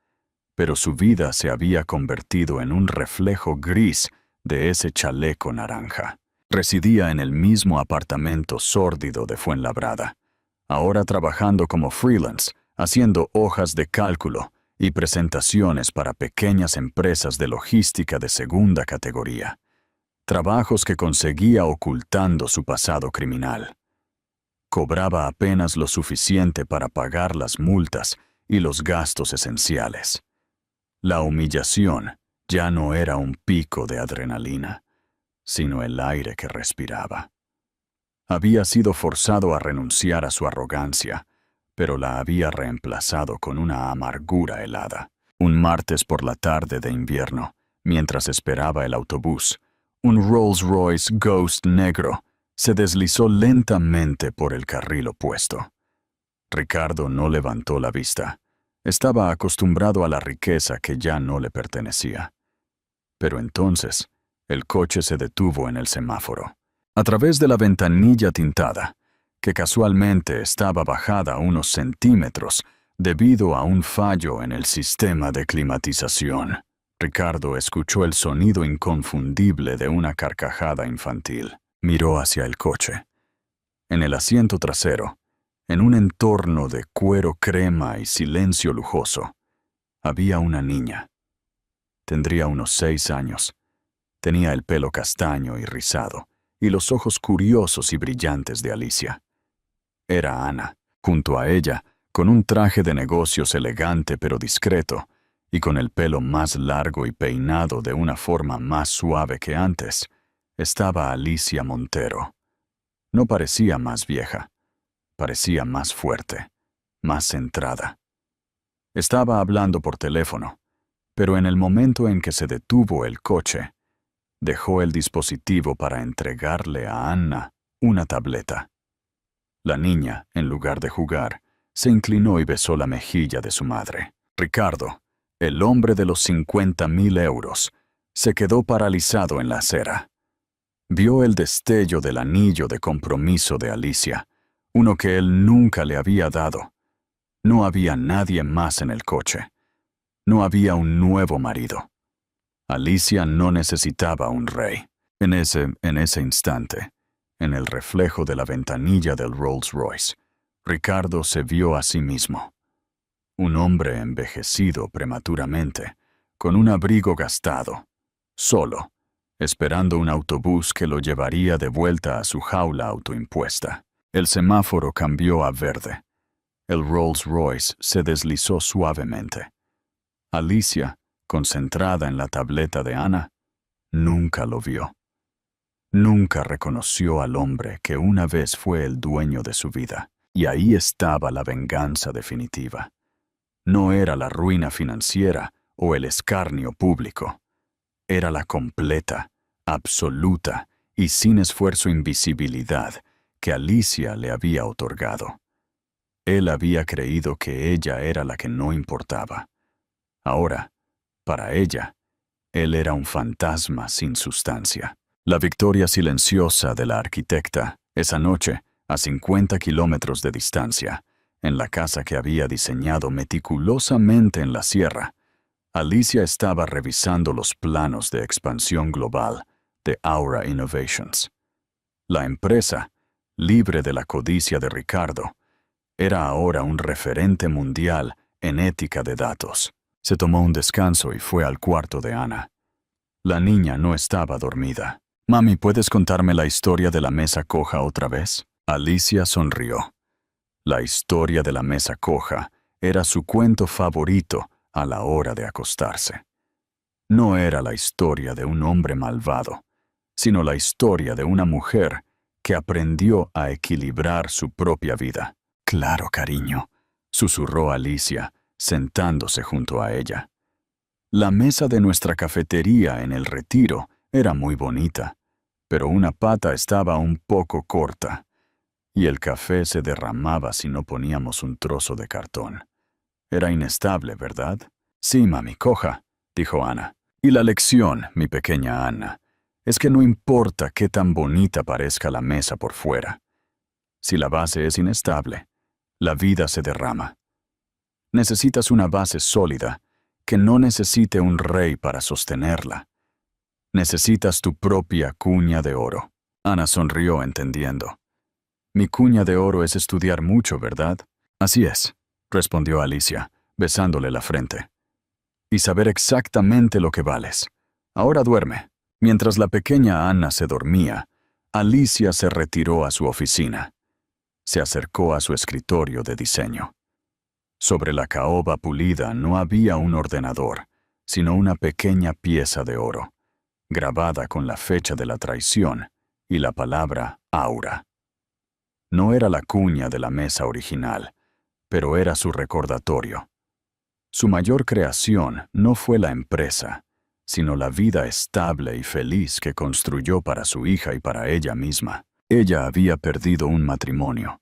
pero su vida se había convertido en un reflejo gris de ese chaleco naranja. Residía en el mismo apartamento sórdido de Fuenlabrada, ahora trabajando como freelance, haciendo hojas de cálculo y presentaciones para pequeñas empresas de logística de segunda categoría. Trabajos que conseguía ocultando su pasado criminal. Cobraba apenas lo suficiente para pagar las multas y los gastos esenciales. La humillación ya no era un pico de adrenalina, sino el aire que respiraba. Había sido forzado a renunciar a su arrogancia, pero la había reemplazado con una amargura helada. Un martes por la tarde de invierno, mientras esperaba el autobús, un Rolls-Royce Ghost negro se deslizó lentamente por el carril opuesto. Ricardo no levantó la vista. Estaba acostumbrado a la riqueza que ya no le pertenecía. Pero entonces, el coche se detuvo en el semáforo. A través de la ventanilla tintada, que casualmente estaba bajada unos centímetros debido a un fallo en el sistema de climatización, Ricardo escuchó el sonido inconfundible de una carcajada infantil. Miró hacia el coche. En el asiento trasero, en un entorno de cuero crema y silencio lujoso, había una niña. Tendría unos 6 años. Tenía el pelo castaño y rizado, y los ojos curiosos y brillantes de Alicia. era Ana. Junto a ella, con un traje de negocios elegante pero discreto, y con el pelo más largo y peinado de una forma más suave que antes, estaba Alicia Montero. No parecía más vieja, parecía más fuerte, más centrada. Estaba hablando por teléfono, pero en el momento en que se detuvo el coche, dejó el dispositivo para entregarle a Anna una tableta. La niña, en lugar de jugar, se inclinó y besó la mejilla de su madre. Ricardo, el hombre de los 50.000 euros, se quedó paralizado en la acera. Vio el destello del anillo de compromiso de Alicia, uno que él nunca le había dado. No había nadie más en el coche. No había un nuevo marido. Alicia no necesitaba un rey. En ese instante, en el reflejo de la ventanilla del Rolls Royce, Ricardo se vio a sí mismo. Un hombre envejecido prematuramente, con un abrigo gastado, solo, esperando un autobús que lo llevaría de vuelta a su jaula autoimpuesta. El semáforo cambió a verde. El Rolls Royce se deslizó suavemente. Alicia, concentrada en la tableta de Ana, nunca lo vio. Nunca reconoció al hombre que una vez fue el dueño de su vida. Y ahí estaba la venganza definitiva. No era la ruina financiera o el escarnio público. Era la completa, absoluta y sin esfuerzo invisibilidad que Alicia le había otorgado. Él había creído que ella era la que no importaba. Ahora, para ella, él era un fantasma sin sustancia. La victoria silenciosa de la arquitecta, esa noche, a 50 kilómetros de distancia, en la casa que había diseñado meticulosamente en la sierra, Alicia estaba revisando los planos de expansión global de Aura Innovations. La empresa, libre de la codicia de Ricardo, era ahora un referente mundial en ética de datos. Se tomó un descanso y fue al cuarto de Ana. La niña no estaba dormida. «Mami, ¿puedes contarme la historia de la mesa coja otra vez?» Alicia sonrió. La historia de la mesa coja era su cuento favorito a la hora de acostarse. No era la historia de un hombre malvado, sino la historia de una mujer que aprendió a equilibrar su propia vida. «Claro, cariño», susurró Alicia, sentándose junto a ella. La mesa de nuestra cafetería en el Retiro era muy bonita, pero una pata estaba un poco corta, y el café se derramaba si no poníamos un trozo de cartón. Era inestable, ¿verdad? «Sí, mami, coja», dijo Ana. «Y la lección, mi pequeña Ana, es que no importa qué tan bonita parezca la mesa por fuera. Si la base es inestable, la vida se derrama. Necesitas una base sólida que no necesite un rey para sostenerla. Necesitas tu propia cuña de oro». Ana sonrió entendiendo. «Mi cuña de oro es estudiar mucho, ¿verdad?» «Así es», respondió Alicia, besándole la frente. «Y saber exactamente lo que vales. Ahora duerme». Mientras la pequeña Ana se dormía, Alicia se retiró a su oficina. Se acercó a su escritorio de diseño. Sobre la caoba pulida no había un ordenador, sino una pequeña pieza de oro, grabada con la fecha de la traición y la palabra Aura. No era la cuña de la mesa original, pero era su recordatorio. Su mayor creación no fue la empresa, sino la vida estable y feliz que construyó para su hija y para ella misma. Ella había perdido un matrimonio,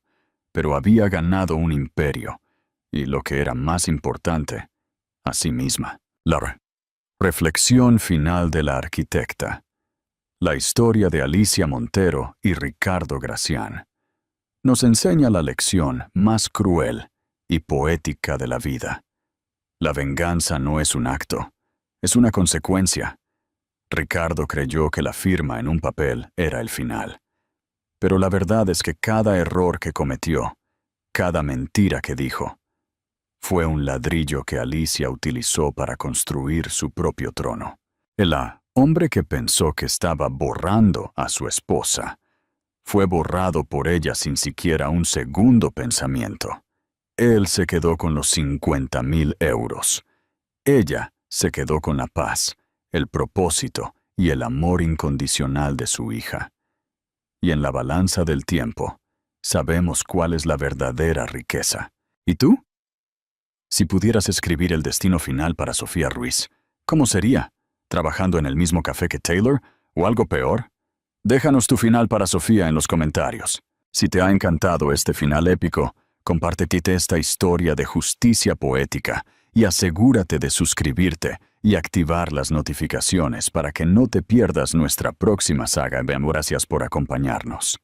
pero había ganado un imperio, y lo que era más importante, a sí misma. La reflexión final de la arquitecta. La historia de Alicia Montero y Ricardo Gracián nos enseña la lección más cruel y poética de la vida. La venganza no es un acto, es una consecuencia. Ricardo creyó que la firma en un papel era el final. Pero la verdad es que cada error que cometió, cada mentira que dijo, fue un ladrillo que Alicia utilizó para construir su propio trono. El hombre que pensó que estaba borrando a su esposa, Fue borrado por ella sin siquiera un segundo pensamiento. Él se quedó con los 50.000 euros. Ella se quedó con la paz, el propósito y el amor incondicional de su hija. Y en la balanza del tiempo, sabemos cuál es la verdadera riqueza. ¿Y tú? Si pudieras escribir el destino final para Sofía Ruiz, ¿cómo sería? ¿Trabajando en el mismo café que Taylor? ¿O algo peor? Déjanos tu final para Sofía en los comentarios. Si te ha encantado este final épico, compártete esta historia de justicia poética y asegúrate de suscribirte y activar las notificaciones para que no te pierdas nuestra próxima saga. Gracias por acompañarnos.